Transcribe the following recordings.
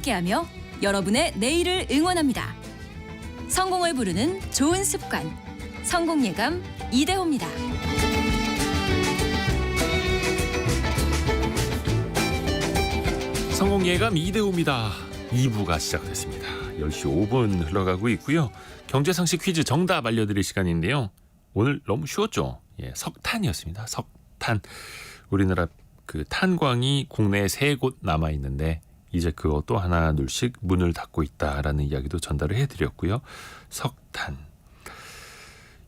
함께하며 여러분의 내일을 응원합니다. 성공을 부르는 좋은 습관, 성공예감 이대호입니다. 성공예감 이대호입니다. 2부가 시작됐습니다. 10시 5분 흘러가고 있고요. 경제상식 퀴즈 정답 알려드릴 시간인데요. 오늘 너무 쉬웠죠? 예, 석탄이었습니다. 석탄. 우리나라 그 탄광이 국내에 3곳 남아있는데 이제 그것도 하나 둘씩 문을 닫고 있다라는 이야기도 전달을 해드렸고요. 석탄.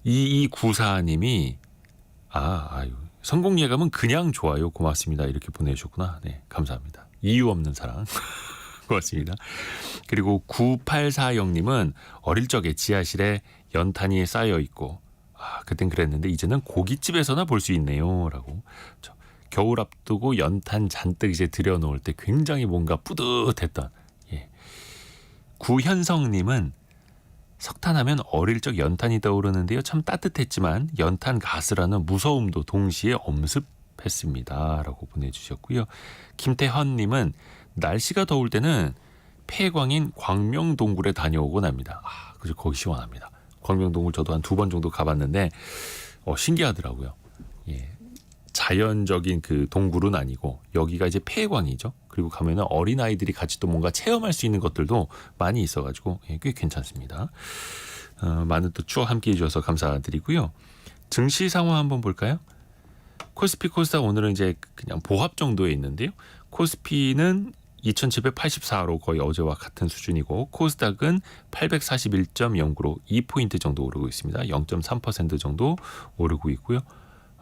2294님이 성공예감은 그냥 좋아요. 고맙습니다. 이렇게 보내주셨구나. 네, 감사합니다. 이유 없는 사랑. 고맙습니다. 그리고 9840님은 어릴 적에 지하실에 연탄이 쌓여 있고 그땐 그랬는데 이제는 고깃집에서나 볼 수 있네요. 라고. 겨울 앞두고 연탄 잔뜩 이제 들여놓을 때 굉장히 뭔가 뿌듯했던. 예. 구현성님은 석탄하면 어릴 적 연탄이 떠오르는데요. 참 따뜻했지만 연탄 가스라는 무서움도 동시에 엄습했습니다. 라고 보내주셨고요. 김태헌님은 날씨가 더울 때는 폐광인 광명동굴에 다녀오곤 합니다. 그죠, 거기 시원합니다. 광명동굴 저도 한 2번 정도 가봤는데 신기하더라고요. 예. 자연적인 그 동굴은 아니고 여기가 이제 폐광이죠. 그리고 가면은 어린 아이들이 같이 또 뭔가 체험할 수 있는 것들도 많이 있어가지고 꽤 괜찮습니다. 많은 또 추억 함께해 주셔서 감사드리고요. 증시 상황 한번 볼까요? 코스피 코스닥 오늘은 이제 그냥 보합 정도에 있는데요. 코스피는 2784로 거의 어제와 같은 수준이고 코스닥은 841.09로 2포인트 정도 오르고 있습니다. 0.3% 정도 오르고 있고요.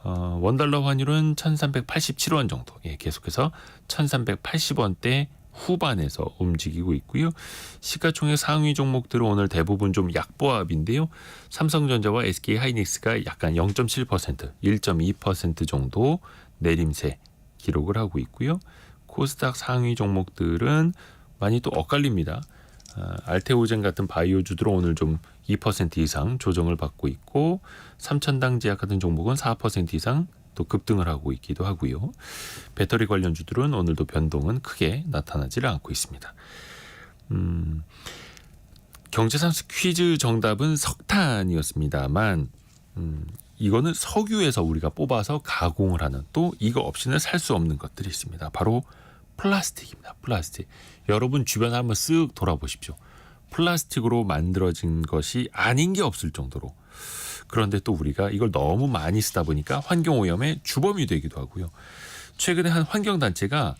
원달러 환율은 1387원 정도, 계속해서 1380원대 후반에서 움직이고 있고요. 시가총액 상위 종목들은 오늘 대부분 좀 약보합인데요. 삼성전자와 SK하이닉스가 약간 0.7%, 1.2% 정도 내림세 기록을 하고 있고요. 코스닥 상위 종목들은 많이 또 엇갈립니다. 알테오젠 같은 바이오주들은 오늘 좀 2% 이상 조정을 받고 있고 삼천당제약 같은 종목은 4% 이상 또 급등을 하고 있기도 하고요. 배터리 관련주들은 오늘도 변동은 크게 나타나지 않고 있습니다. 경제상식 퀴즈 정답은 석탄이었습니다만 이거는 석유에서 우리가 뽑아서 가공을 하는 또 이거 없이는 살 수 없는 것들이 있습니다. 바로 플라스틱입니다. 플라스틱. 여러분 주변에 한번 쓱 돌아보십시오. 플라스틱으로 만들어진 것이 아닌 게 없을 정도로. 그런데 또 우리가 이걸 너무 많이 쓰다 보니까 환경오염의 주범이 되기도 하고요. 최근에 한 환경단체가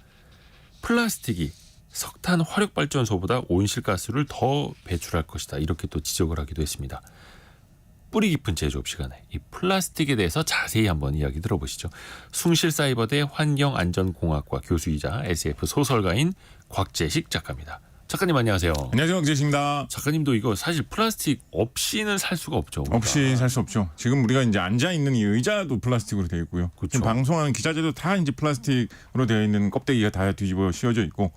플라스틱이 석탄 화력발전소보다 온실가스를 더 배출할 것이다. 이렇게 또 지적을 하기도 했습니다. 뿌리 깊은 제조업 시간에 이 플라스틱에 대해서 자세히 한번 이야기 들어보시죠. 숭실사이버대 환경안전공학과 교수이자 SF 소설가인 곽재식 작가입니다. 작가님 안녕하세요. 안녕하세요, 곽재식입니다. 작가님도 이거 사실 플라스틱 없이는 살 수가 없죠. 우리가. 없이 살 수 없죠. 지금 우리가 이제 앉아 있는 이 의자도 플라스틱으로 되어 있고요. 그렇죠. 지금 방송하는 기자재도 다 이제 플라스틱으로 되어 있는 껍데기가 다 뒤집어 씌워져 있고,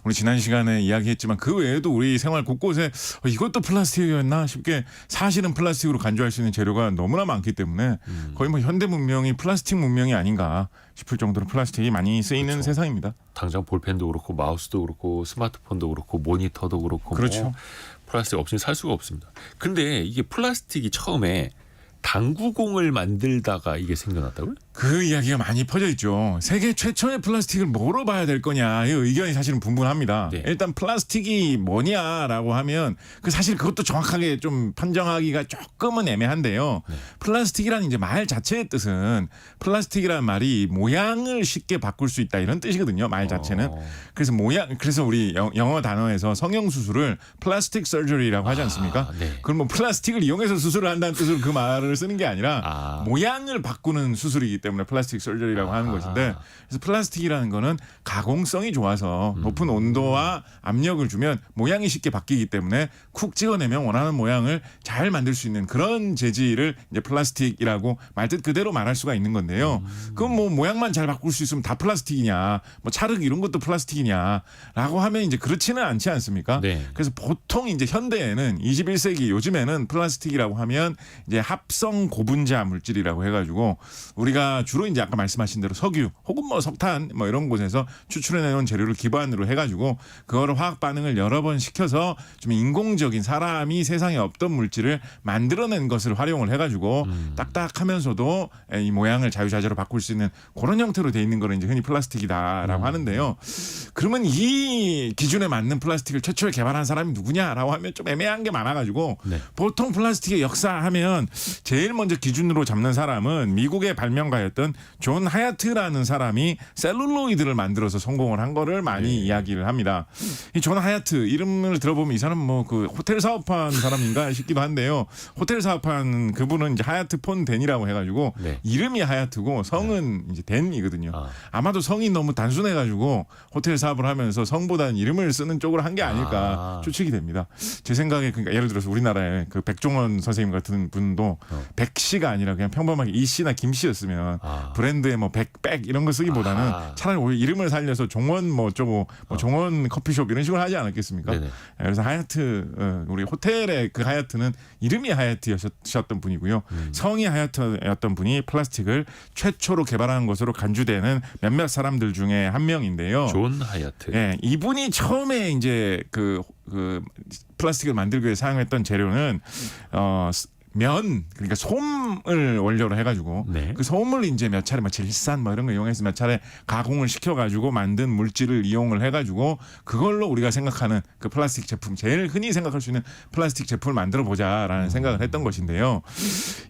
우리 지난 시간에 이야기했지만 그 외에도 우리 생활 곳곳에 이것도 플라스틱이었나 싶게 사실은 플라스틱으로 간주할 수 있는 재료가 너무나 많기 때문에 거의 뭐 현대 문명이 플라스틱 문명이 아닌가 싶을 정도로 플라스틱이 많이 쓰이는 그렇죠. 세상입니다. 당장 볼펜도 그렇고 마우스도 그렇고 스마트폰도 그렇고 모니터도 그렇고 그렇죠. 플라스틱 없이는 살 수가 없습니다. 근데 이게 플라스틱이 처음에 당구공을 만들다가 이게 생겨났다고요? 그 이야기가 많이 퍼져 있죠. 세계 최초의 플라스틱을 뭐로 봐야 될 거냐 이 의견이 사실은 분분합니다. 네. 일단 플라스틱이 뭐냐라고 하면 사실 그것도 정확하게 좀 판정하기가 조금은 애매한데요. 네. 플라스틱이라는 이제 말 자체의 뜻은 플라스틱이라는 말이 모양을 쉽게 바꿀 수 있다 이런 뜻이거든요. 말 자체는. 그래서 우리 영어 단어에서 성형 수술을 플라스틱 서저리라고 하지 않습니까? 네. 그럼 뭐 플라스틱을 이용해서 수술을 한다는 뜻으로 그 말을 쓰는 게 아니라 모양을 바꾸는 수술이기 때문에 플라스틱 서저리라고 하는 것인데, 그래서 플라스틱이라는 거는 가공성이 좋아서 높은 온도와 압력을 주면 모양이 쉽게 바뀌기 때문에 쿡 찍어내면 원하는 모양을 잘 만들 수 있는 그런 재질을 이제 플라스틱이라고 말뜻 그대로 말할 수가 있는 건데요. 그럼 뭐 모양만 잘 바꿀 수 있으면 다 플라스틱이냐, 뭐 찰흙 이런 것도 플라스틱이냐라고 하면 이제 그렇지는 않지 않습니까? 네. 그래서 보통 이제 현대에는 21세기 요즘에는 플라스틱이라고 하면 이제 합 합성 고분자 물질이라고 해가지고 우리가 주로 이제 아까 말씀하신 대로 석유 혹은 뭐 석탄 뭐 이런 곳에서 추출해내는 재료를 기반으로 해가지고 그거를 화학 반응을 여러 번 시켜서 좀 인공적인 사람이 세상에 없던 물질을 만들어낸 것을 활용을 해가지고 딱딱하면서도 이 모양을 자유자재로 바꿀 수 있는 그런 형태로 돼 있는 거를 이제 흔히 플라스틱이다라고 하는데요. 그러면 이 기준에 맞는 플라스틱을 최초에 개발한 사람이 누구냐라고 하면 좀 애매한 게 많아가지고 네. 보통 플라스틱의 역사하면 제일 먼저 기준으로 잡는 사람은 미국의 발명가였던 존 하야트라는 사람이 셀룰로이드를 만들어서 성공을 한 거를 많이 이야기를 합니다. 이 존 하야트 이름을 들어보면 이 사람 뭐 그 호텔 사업한 사람인가 싶기도 한데요. 호텔 사업한 그분은 이제 하야트 폰 댄이라고 해가지고 네. 이름이 하야트고 성은 이제 댄이거든요. 아마도 성이 너무 단순해가지고 호텔 사업을 하면서 성보다는 이름을 쓰는 쪽으로 한 게 아닐까 추측이 됩니다. 제 생각에 그러니까 예를 들어서 우리나라에 그 백종원 선생님 같은 분도 백씨가 아니라 그냥 평범하게 이씨나 김씨였으면 브랜드에 뭐 백백 이런 거 쓰기보다는 차라리 오히려 이름을 살려서 종원 뭐 어쩌고 뭐 종원 커피숍 이런 식으로 하지 않았겠습니까? 네네. 그래서 하야트 우리 호텔의 그 하야트는 이름이 하야트였던 분이고요. 성이 하야트였던 분이 플라스틱을 최초로 개발한 것으로 간주되는 몇몇 사람들 중에 한 명인데요. 존 하야트. 예, 이분이 처음에 이제 그 플라스틱을 만들기 위해 사용했던 재료는 면 그러니까 솜을 원료로 해가지고 네. 그 솜을 이제 몇 차례 뭐 질산 뭐 이런 거 이용해서 몇 차례 가공을 시켜가지고 만든 물질을 이용을 해가지고 그걸로 우리가 생각하는 그 플라스틱 제품 제일 흔히 생각할 수 있는 플라스틱 제품을 만들어 보자라는 생각을 했던 것인데요.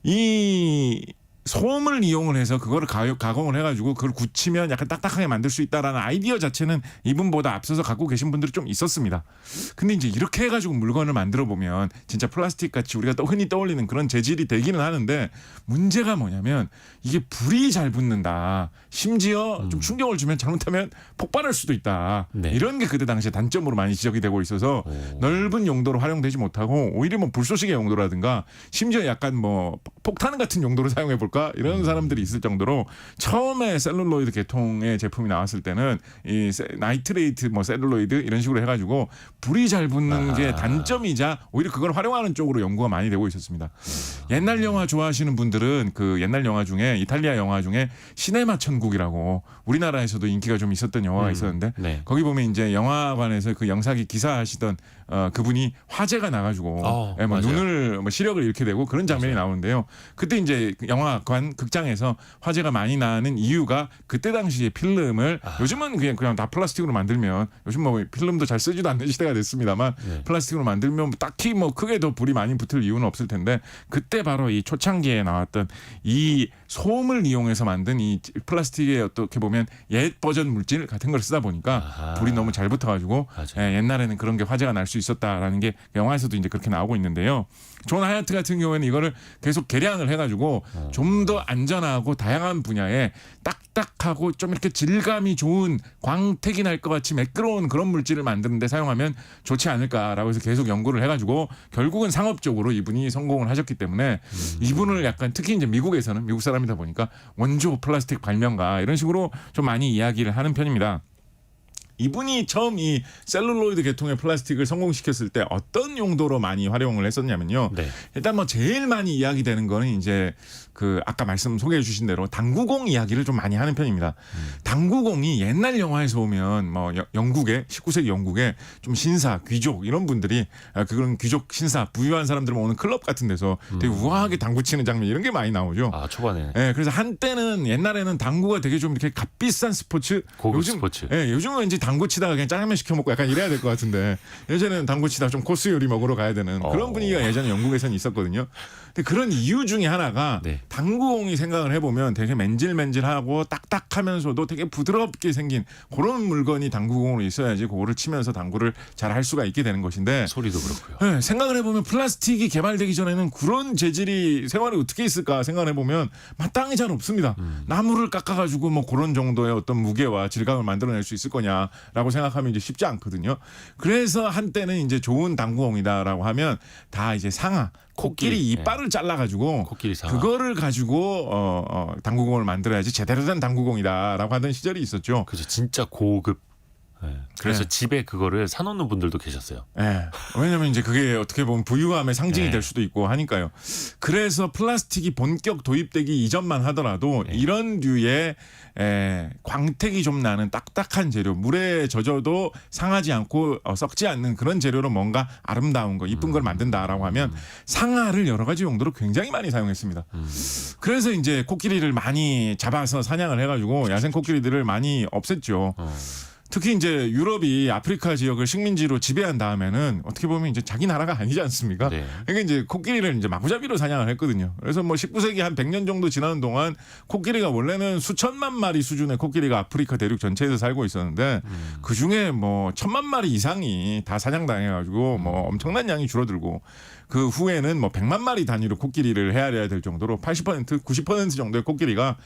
이 솜을 이용을 해서 그거를 가공을 해가지고 그걸 굳히면 약간 딱딱하게 만들 수 있다라는 아이디어 자체는 이분보다 앞서서 갖고 계신 분들이 좀 있었습니다. 근데 이제 이렇게 해가지고 물건을 만들어 보면 진짜 플라스틱 같이 우리가 또 흔히 떠올리는 그런 재질이 되기는 하는데 문제가 뭐냐면 이게 불이 잘 붙는다. 심지어 좀 충격을 주면 잘못하면 폭발할 수도 있다. 네. 이런 게 그때 당시에 단점으로 많이 지적이 되고 있어서 넓은 용도로 활용되지 못하고 오히려 뭐 불쏘시개 용도라든가 심지어 약간 뭐 폭탄 같은 용도로 사용해 볼까 이런 사람들이 있을 정도로 처음에 셀룰로이드 계통의 제품이 나왔을 때는 이 나이트레이트 뭐 셀룰로이드 이런 식으로 해가지고 불이 잘 붙는 게 단점이자 오히려 그걸 활용하는 쪽으로 연구가 많이 되고 있었습니다. 옛날 영화 좋아하시는 분들은 그 옛날 영화 중에 이탈리아 영화 중에 시네마 천국이라고 우리나라에서도 인기가 좀 있었던 영화가 있었는데 네. 거기 보면 이제 영화관에서 그 영사기 기사하시던 그분이 화재가 나가지고 뭐 눈을 뭐 시력을 잃게 되고 그런 장면이 나오는데요. 그때 이제 영화관 극장에서 화재가 많이 나는 이유가 그때 당시에 필름을 요즘은 그냥 다 플라스틱으로 만들면 요즘 뭐 필름도 잘 쓰지도 않는 시대가 됐습니다만 플라스틱으로 만들면 딱히 뭐 크게 더 불이 많이 붙을 이유는 없을 텐데 그때 바로 이 초창기에 나왔던 이 솜을 이용해서 만든 이 플라스틱의 어떻게 보면 옛 버전 물질 같은 걸 쓰다 보니까 불이 너무 잘 붙어가지고 옛날에는 그런 게 화재가 날 수 있었다라는 게 영화에서도 이제 그렇게 나오고 있는데요. 존 하야트 같은 경우에는 이거를 계속 개량을 해가지고 좀 더 안전하고 다양한 분야에 딱딱하고 좀 이렇게 질감이 좋은 광택이 날 것 같이 매끄러운 그런 물질을 만드는데 사용하면 좋지 않을까라고 해서 계속 연구를 해가지고 결국은 상업적으로 이분이 성공을 하셨기 때문에 이분을 약간 특히 이제 미국에서는 미국 사람이다 보니까 원조 플라스틱 발명가 이런 식으로 좀 많이 이야기를 하는 편입니다. 이분이 처음 이 셀룰로이드 계통의 플라스틱을 성공시켰을 때 어떤 용도로 많이 활용을 했었냐면요. 네. 일단 뭐 제일 많이 이야기되는 거는 이제 그 아까 소개해 주신 대로 당구공 이야기를 좀 많이 하는 편입니다. 당구공이 옛날 영화에서 보면 뭐 영국에 19세기 영국에 좀 신사, 귀족 이런 분들이 그런 귀족 신사 부유한 사람들만 오는 클럽 같은 데서 되게 우아하게 당구 치는 장면 이런 게 많이 나오죠. 초반에. 네, 그래서 한때는 옛날에는 당구가 되게 좀 이렇게 값비싼 스포츠 고급 스포츠. 네, 요즘은 왠지 당구 치다가 그냥 짜장면 시켜 먹고 약간 이래야 될 것 같은데 예전에는 당구 치다가 좀 코스 요리 먹으러 가야 되는 그런 분위기가 예전에 영국에서는 있었거든요. 근데 그런 이유 중에 하나가 당구공이 생각을 해보면 되게 맨질맨질하고 딱딱하면서도 되게 부드럽게 생긴 그런 물건이 당구공으로 있어야지 그거를 치면서 당구를 잘 할 수가 있게 되는 것인데 소리도 그렇고요. 네, 생각을 해보면 플라스틱이 개발되기 전에는 그런 재질이 생활에 어떻게 있을까 생각을 해보면 마땅히 잘 없습니다. 나무를 깎아가지고 뭐 그런 정도의 어떤 무게와 질감을 만들어낼 수 있을 거냐라고 생각하면 이제 쉽지 않거든요. 그래서 한때는 이제 좋은 당구공이다라고 하면 다 이제 상아 코끼리 이빨을 잘라가지고 그거를 가지고 당구공을 만들어야지 제대로 된 당구공이다라고 하던 시절이 있었죠. 그죠, 진짜 고급 네. 그래서 네. 집에 그거를 사놓는 분들도 계셨어요. 예. 왜냐면 이제 그게 어떻게 보면 부유함의 상징이 네. 될 수도 있고 하니까요. 그래서 플라스틱이 본격 도입되기 이전만 하더라도 네. 이런 류의 광택이 좀 나는 딱딱한 재료, 물에 젖어도 상하지 않고 썩지 않는 그런 재료로 뭔가 아름다운 거, 이쁜 걸 만든다라고 하면 상아를 여러 가지 용도로 굉장히 많이 사용했습니다. 그래서 이제 코끼리를 많이 잡아서 사냥을 해가지고 야생 코끼리들을 많이 없앴죠. 특히 이제 유럽이 아프리카 지역을 식민지로 지배한 다음에는 어떻게 보면 이제 자기 나라가 아니지 않습니까? 네. 그러니까 이제 코끼리를 이제 마구잡이로 사냥을 했거든요. 그래서 뭐 19세기 한 100년 정도 지나는 동안 코끼리가 원래는 수천만 마리 수준의 코끼리가 아프리카 대륙 전체에서 살고 있었는데 그 중에 뭐 1000만 마리 이상이 다 사냥당해가지고 뭐 엄청난 양이 줄어들고 그 후에는 뭐 100만 마리 단위로 코끼리를 헤아려야 될 정도로 80% 90% 정도의 코끼리가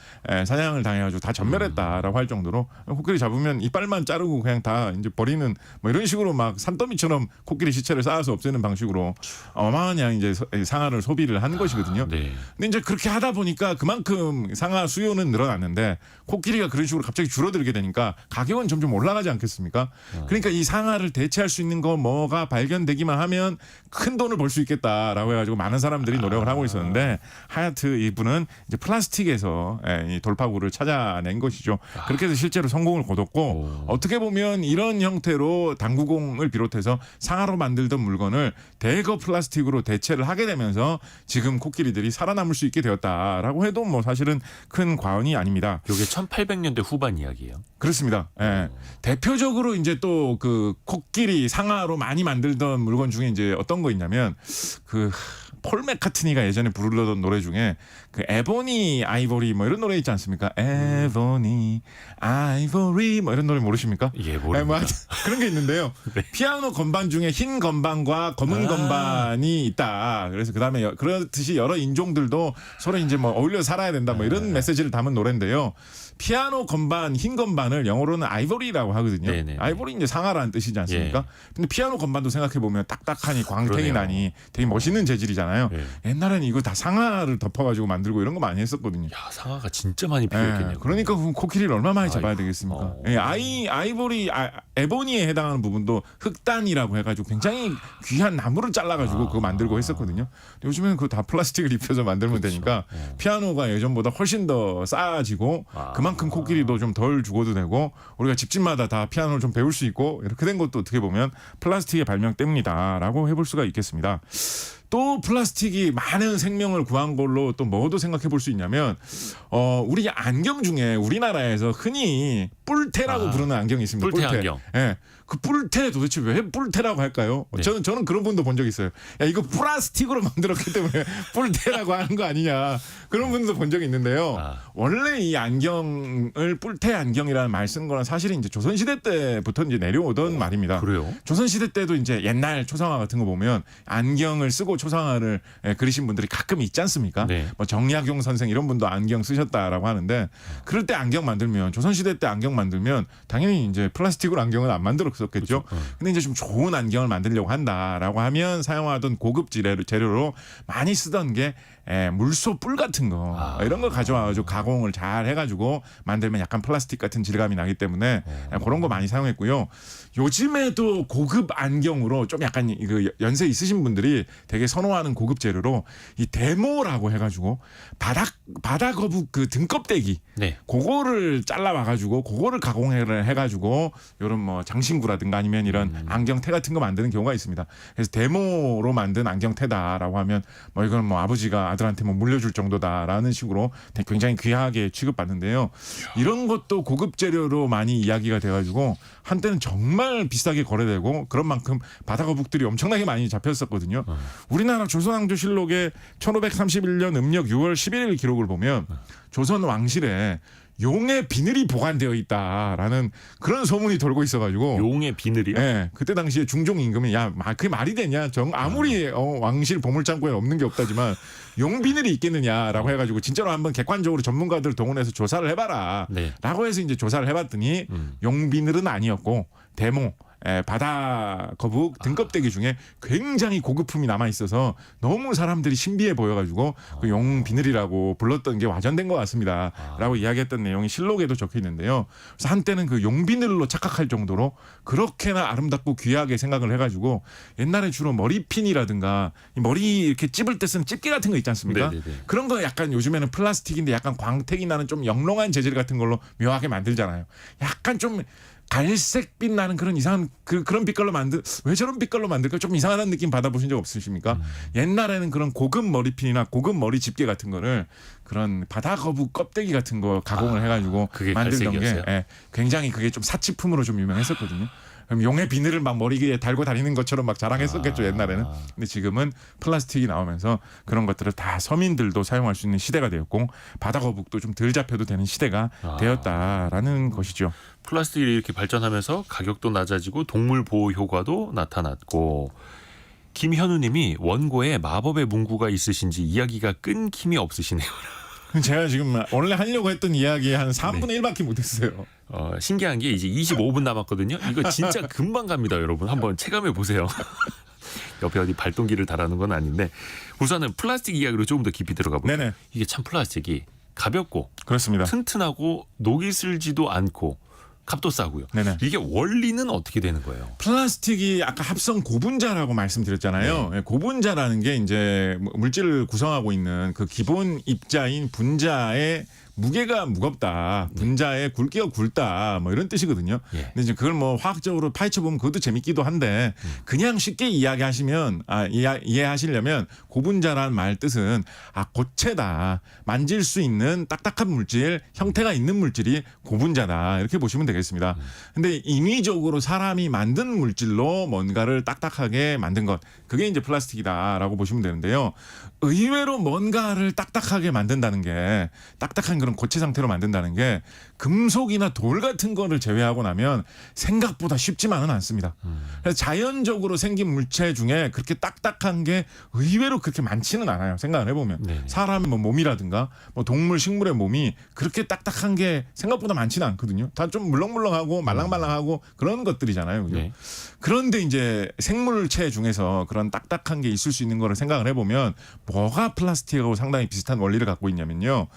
사냥을 당해가지고 다 전멸했다라고 할 정도로 코끼리 잡으면 이빨만 자르고 그냥 다 이제 버리는 뭐 이런 식으로 막 산더미처럼 코끼리 시체를 쌓아서 없애는 방식으로 어마어마한 양 이제 상아를 소비를 한 것이거든요. 네. 근데 이제 그렇게 하다 보니까 그만큼 상아 수요는 늘어났는데 코끼리가 그런 식으로 갑자기 줄어들게 되니까 가격은 점점 올라가지 않겠습니까? 그러니까 이 상아를 대체할 수 있는 거 뭐가 발견되기만 하면 큰 돈을 벌 수 있겠다라고 해가지고 많은 사람들이 노력을 하고 있었는데 하얏트 이분은 이제 플라스틱에서 이 돌파구를 찾아낸 것이죠. 그렇게 해서 실제로 성공을 거뒀고 어떻게 보면 이런 형태로 당구공을 비롯해서 상아로 만들던 물건을 대거 플라스틱으로 대체를 하게 되면서 지금 코끼리들이 살아남을 수 있게 되었다라고 해도 뭐 사실은 큰 과언이 아닙니다. 이게 1800년대 후반 이야기예요. 그렇습니다. 예. 대표적으로 이제 또 그 코끼리 상아로 많이 만들던 물건 중에 이제 어떤 거 있냐면 그 폴 맥카트니가 예전에 부르던 노래 중에 그 에보니 아이보리 뭐 이런 노래 있지 않습니까? 에보니 아이보리 뭐 이런 노래 모르십니까? 예, 모릅니다. 뭐 그런 게 있는데요. 네. 피아노 건반 중에 흰 건반과 검은 건반이 있다. 그래서 그다음에 그렇듯이 여러 인종들도 서로 이제 뭐 어울려 살아야 된다. 뭐 이런 메시지를 담은 노래인데요. 피아노 건반, 흰 건반을 영어로는 아이보리라고 하거든요. 네네. 아이보리 이제 상아라는 뜻이지 않습니까? 예. 근데 피아노 건반도 생각해 보면 딱딱하니 광택이 그러네요. 나니 되게 멋있는 재질이잖아요. 예. 옛날에는 이거 다 상아를 덮어가지고 만들고 이런 거 많이 했었거든요. 야, 상아가 진짜 많이 필요했겠네요. 그러니까 그럼 코끼리를 얼마나 많이 잡아야 아이고. 되겠습니까? 아이보리 에보니에 해당하는 부분도 흑단이라고 해가지고 굉장히 귀한 나무를 잘라가지고 그거 만들고 했었거든요. 요즘에는 그거 다 플라스틱을 입혀서 만들면 되니까 피아노가 예전보다 훨씬 더 싸지고 그만큼 코끼리도 좀 덜 죽어도 되고 우리가 집집마다 다 피아노를 좀 배울 수 있고 이렇게 된 것도 어떻게 보면 플라스틱의 발명 때문이다라고 해볼 수가 있겠습니다. 또 플라스틱이 많은 생명을 구한 걸로 또 뭐도 생각해 볼 수 있냐면 우리 안경 중에 우리나라에서 흔히 뿔테라고 부르는 안경이 있습니다. 뿔테 안경. 예. 그 뿔테 도대체 왜 뿔테라고 할까요? 네. 저는 그런 분도 본 적 있어요. 야, 이거 플라스틱으로 만들었기 때문에 뿔테라고 하는 거 아니냐. 그런 분도 본 적이 있는데요. 원래 이 안경을 뿔테 안경이라는 말 쓴 거는 사실은 이제 조선시대 때부터 이제 내려오던 말입니다. 그래요? 조선시대 때도 이제 옛날 초상화 같은 거 보면 안경을 쓰고 초상화를 그리신 분들이 가끔 있지 않습니까? 네. 뭐 정약용 선생 이런 분도 안경 쓰셨다라고 하는데 그럴 때 안경 만들면 조선시대 때 안경 만들면 당연히 이제 플라스틱으로 안경은 안 만들었겠죠. 근데 이제 좀 좋은 안경을 만들려고 한다라고 하면 사용하던 고급 재료로 많이 쓰던 게 물소 뿔 같은 거 이런 걸 가져와가지고 가공을 잘 해가지고 만들면 약간 플라스틱 같은 질감이 나기 때문에 그런 거 많이 사용했고요. 요즘에도 고급 안경으로 좀 약간 그 연세 있으신 분들이 되게 선호하는 고급 재료로 이 데모라고 해가지고 바다 거북 그 등껍데기 네. 그거를 잘라 와가지고 그거를 가공을 해가지고 이런 뭐 장신구라든가 아니면 이런 안경테 같은 거 만드는 경우가 있습니다. 그래서 데모로 만든 안경테다라고 하면 뭐 이건 뭐 아버지가 아들한테 뭐 물려줄 정도다라는 식으로 굉장히 귀하게 취급받는데요. 이런 것도 고급 재료로 많이 이야기가 돼가지고 한때는 정말 비싸게 거래되고 그런 만큼 바다 거북들이 엄청나게 많이 잡혔었거든요. 우리나라 조선왕조실록의 1531년 음력 6월 11일 기록을 보면 조선 왕실에 용의 비늘이 보관되어 있다라는 그런 소문이 돌고 있어가지고 용의 비늘이요? 네, 그때 당시에 중종 임금이 야 그게 말이 되냐? 아무리 왕실 보물창고에 없는 게 없다지만 용 비늘이 있겠느냐라고 해가지고 진짜로 한번 객관적으로 전문가들 동원해서 조사를 해봐라. 네. 라고 해서 이제 조사를 해봤더니 용 비늘은 아니었고 데모 바다 거북 등껍데기 중에 굉장히 고급품이 남아 있어서 너무 사람들이 신비해 보여가지고 그 용 비늘이라고 불렀던 게 와전된 것 같습니다라고 이야기했던 내용이 실록에도 적혀 있는데요. 그래서 한때는 그 용 비늘로 착각할 정도로 그렇게나 아름답고 귀하게 생각을 해가지고 옛날에 주로 머리핀이라든가 이 머리 이렇게 찝을 때 쓰는 집게 같은 거 있지 않습니까? 네네네. 그런 거 약간 요즘에는 플라스틱인데 약간 광택이 나는 좀 영롱한 재질 같은 걸로 묘하게 만들잖아요. 약간 좀 갈색빛 나는 그런 이상한 그런 빛깔로 왜 저런 빛깔로 만들까 좀 이상한 느낌 받아보신 적 없으십니까? 옛날에는 그런 고급 머리핀이나 고급 머리 집게 같은 거를 그런 바다 거북 껍데기 같은 거 가공을 해가지고 그게 만들던 갈색이었어요? 게 굉장히 그게 좀 사치품으로 좀 유명했었거든요. 그럼 용의 비늘을 막 머리에 달고 다니는 것처럼 막 자랑했었겠죠 옛날에는. 근데 지금은 플라스틱이 나오면서 그런 것들을 다 서민들도 사용할 수 있는 시대가 되었고 바다 거북도 좀 덜 잡혀도 되는 시대가 되었다라는 것이죠. 플라스틱이 이렇게 발전하면서 가격도 낮아지고 동물 보호 효과도 나타났고 김현우님이 원고에 마법의 문구가 있으신지 이야기가 끊김이 없으시네요. 제가 지금 원래 하려고 했던 이야기 한 3분의 1밖에 못했어요. 신기한 게 이제 25분 남았거든요. 이거 진짜 금방 갑니다, 여러분. 한번 체감해 보세요. 옆에 어디 발동기를 달아는 건 아닌데 우선은 플라스틱 이야기로 조금 더 깊이 들어가 볼게요. 네네. 이게 참 플라스틱이 가볍고 그렇습니다. 튼튼하고 녹이 슬지도 않고 값도 싸고요. 네네. 이게 원리는 어떻게 되는 거예요? 플라스틱이 아까 합성 고분자라고 말씀드렸잖아요. 네. 고분자라는 게 이제 물질을 구성하고 있는 그 기본 입자인 분자의 무게가 무겁다, 분자의 굵기가 굵다, 뭐 이런 뜻이거든요. 예. 근데 이제 그걸 뭐 화학적으로 파헤쳐 보면 그것도 재밌기도 한데 그냥 쉽게 이야기하시면 이해하시려면 고분자라는 말 뜻은 고체다, 만질 수 있는 딱딱한 물질, 형태가 있는 물질이 고분자다 이렇게 보시면 되겠습니다. 근데 인위적으로 사람이 만든 물질로 뭔가를 딱딱하게 만든 것, 그게 이제 플라스틱이다라고 보시면 되는데요. 의외로 뭔가를 딱딱하게 만든다는 게 딱딱한 그런 고체 상태로 만든다는 게 금속이나 돌 같은 거를 제외하고 나면 생각보다 쉽지만은 않습니다. 그래서 자연적으로 생긴 물체 중에 그렇게 딱딱한 게 의외로 그렇게 많지는 않아요. 생각을 해보면 네네. 사람의 뭐 몸이라든가 뭐 동물, 식물의 몸이 그렇게 딱딱한 게 생각보다 많지는 않거든요. 다 좀 물렁물렁하고 말랑말랑하고 그런 것들이잖아요. 그죠? 네. 그런데 이제 생물체 중에서 그런 딱딱한 게 있을 수 있는 거를 생각을 해보면 뭐가 플라스틱하고 상당히 비슷한 원리를 갖고 있냐면요.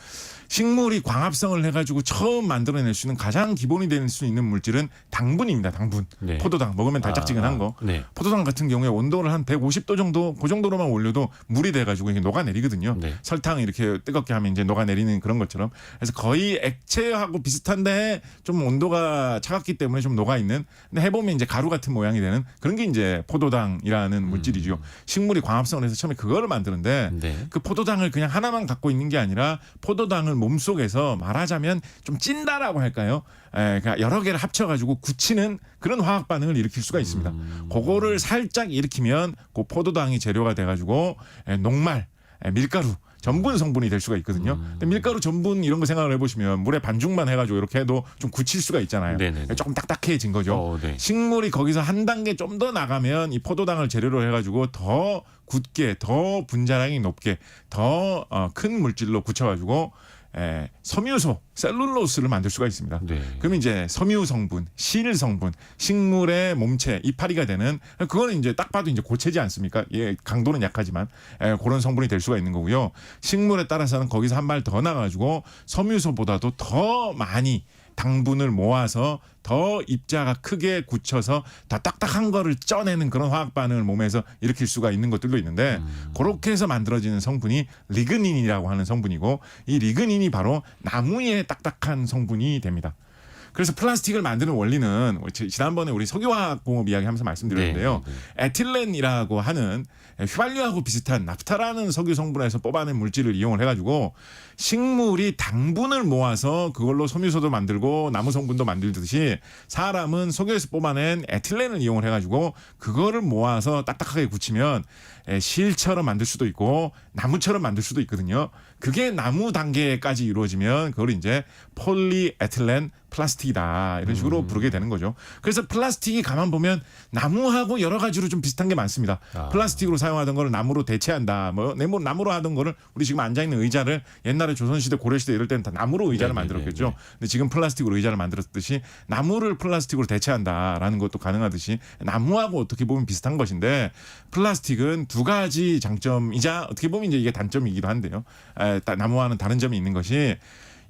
식물이 광합성을 해가지고 처음 만들어낼 수 있는 가장 기본이 될 수 있는 물질은 당분입니다. 당분. 네. 포도당 먹으면 달짝지근한 거. 네. 포도당 같은 경우에 온도를 한 150도 정도 그 정도로만 올려도 물이 돼가지고 이게 녹아내리거든요. 네. 설탕 이렇게 뜨겁게 하면 이제 녹아내리는 그런 것처럼. 그래서 거의 액체하고 비슷한데 좀 온도가 차갑기 때문에 좀 녹아있는. 근데 해보면 이제 가루 같은 모양이 되는 그런 게 이제 포도당이라는 물질이죠. 식물이 광합성을 해서 처음에 그거를 만드는데 네. 그 포도당을 그냥 하나만 갖고 있는 게 아니라 포도당을 몸속에서 말하자면 좀 찐다라고 할까요? 그러니까 여러 개를 합쳐가지고 굳히는 그런 화학 반응을 일으킬 수가 있습니다. 그거를 살짝 일으키면 그 포도당이 재료가 돼가지고 녹말, 밀가루, 전분 성분이 될 수가 있거든요. 근데 밀가루, 전분 이런 거 생각을 해보시면 물에 반죽만 해가지고 이렇게 해도 좀 굳힐 수가 있잖아요. 네네네. 조금 딱딱해진 거죠. 네. 식물이 거기서 한 단계 좀 더 나가면 이 포도당을 재료로 해가지고 더 굳게, 더 분자량이 높게, 더 큰 물질로 굳혀가지고 섬유소, 셀룰로스를 만들 수가 있습니다. 네. 그럼 이제 섬유 성분, 실 성분, 식물의 몸체, 이파리가 되는 그거는 이제 딱 봐도 이제 고체지 않습니까? 예, 강도는 약하지만 그런 성분이 될 수가 있는 거고요. 식물에 따라서는 거기서 한 발 더 나가지고 섬유소보다도 더 많이 당분을 모아서 더 입자가 크게 굳혀서 더 딱딱한 거를 쪄내는 그런 화학 반응을 몸에서 일으킬 수가 있는 것들도 있는데 그렇게 해서 만들어지는 성분이 리그닌이라고 하는 성분이고 이 리그닌이 바로 나무의 딱딱한 성분이 됩니다. 그래서 플라스틱을 만드는 원리는 지난번에 우리 석유화학공업 이야기하면서 말씀드렸는데요. 네. 에틸렌이라고 하는 휘발유하고 비슷한 납타라는 석유 성분에서 뽑아낸 물질을 이용을 해가지고 식물이 당분을 모아서 그걸로 섬유소도 만들고 나무 성분도 만들듯이 사람은 석유에서 뽑아낸 에틸렌을 이용을 해가지고 그거를 모아서 딱딱하게 굳히면 실처럼 만들 수도 있고 나무처럼 만들 수도 있거든요. 그게 나무 단계까지 이루어지면 그걸 이제 폴리에틸렌 플라스틱이다 이런 식으로 부르게 되는 거죠. 그래서 플라스틱이 가만 보면 나무하고 여러 가지로 좀 비슷한 게 많습니다. 플라스틱으로 사용하던 거를 나무로 대체한다. 뭐 나무로 하던 거를 우리 지금 앉아 있는 의자를 옛날에 조선시대 고려시대 이럴 때는 다 나무로 의자를 만들었겠죠. 근데 지금 플라스틱으로 의자를 만들었듯이 나무를 플라스틱으로 대체한다라는 것도 가능하듯이 나무하고 어떻게 보면 비슷한 것인데 플라스틱은 두 가지 장점이자 어떻게 보면 이제 이게 단점이기도 한데요. 나무와는 다른 점이 있는 것이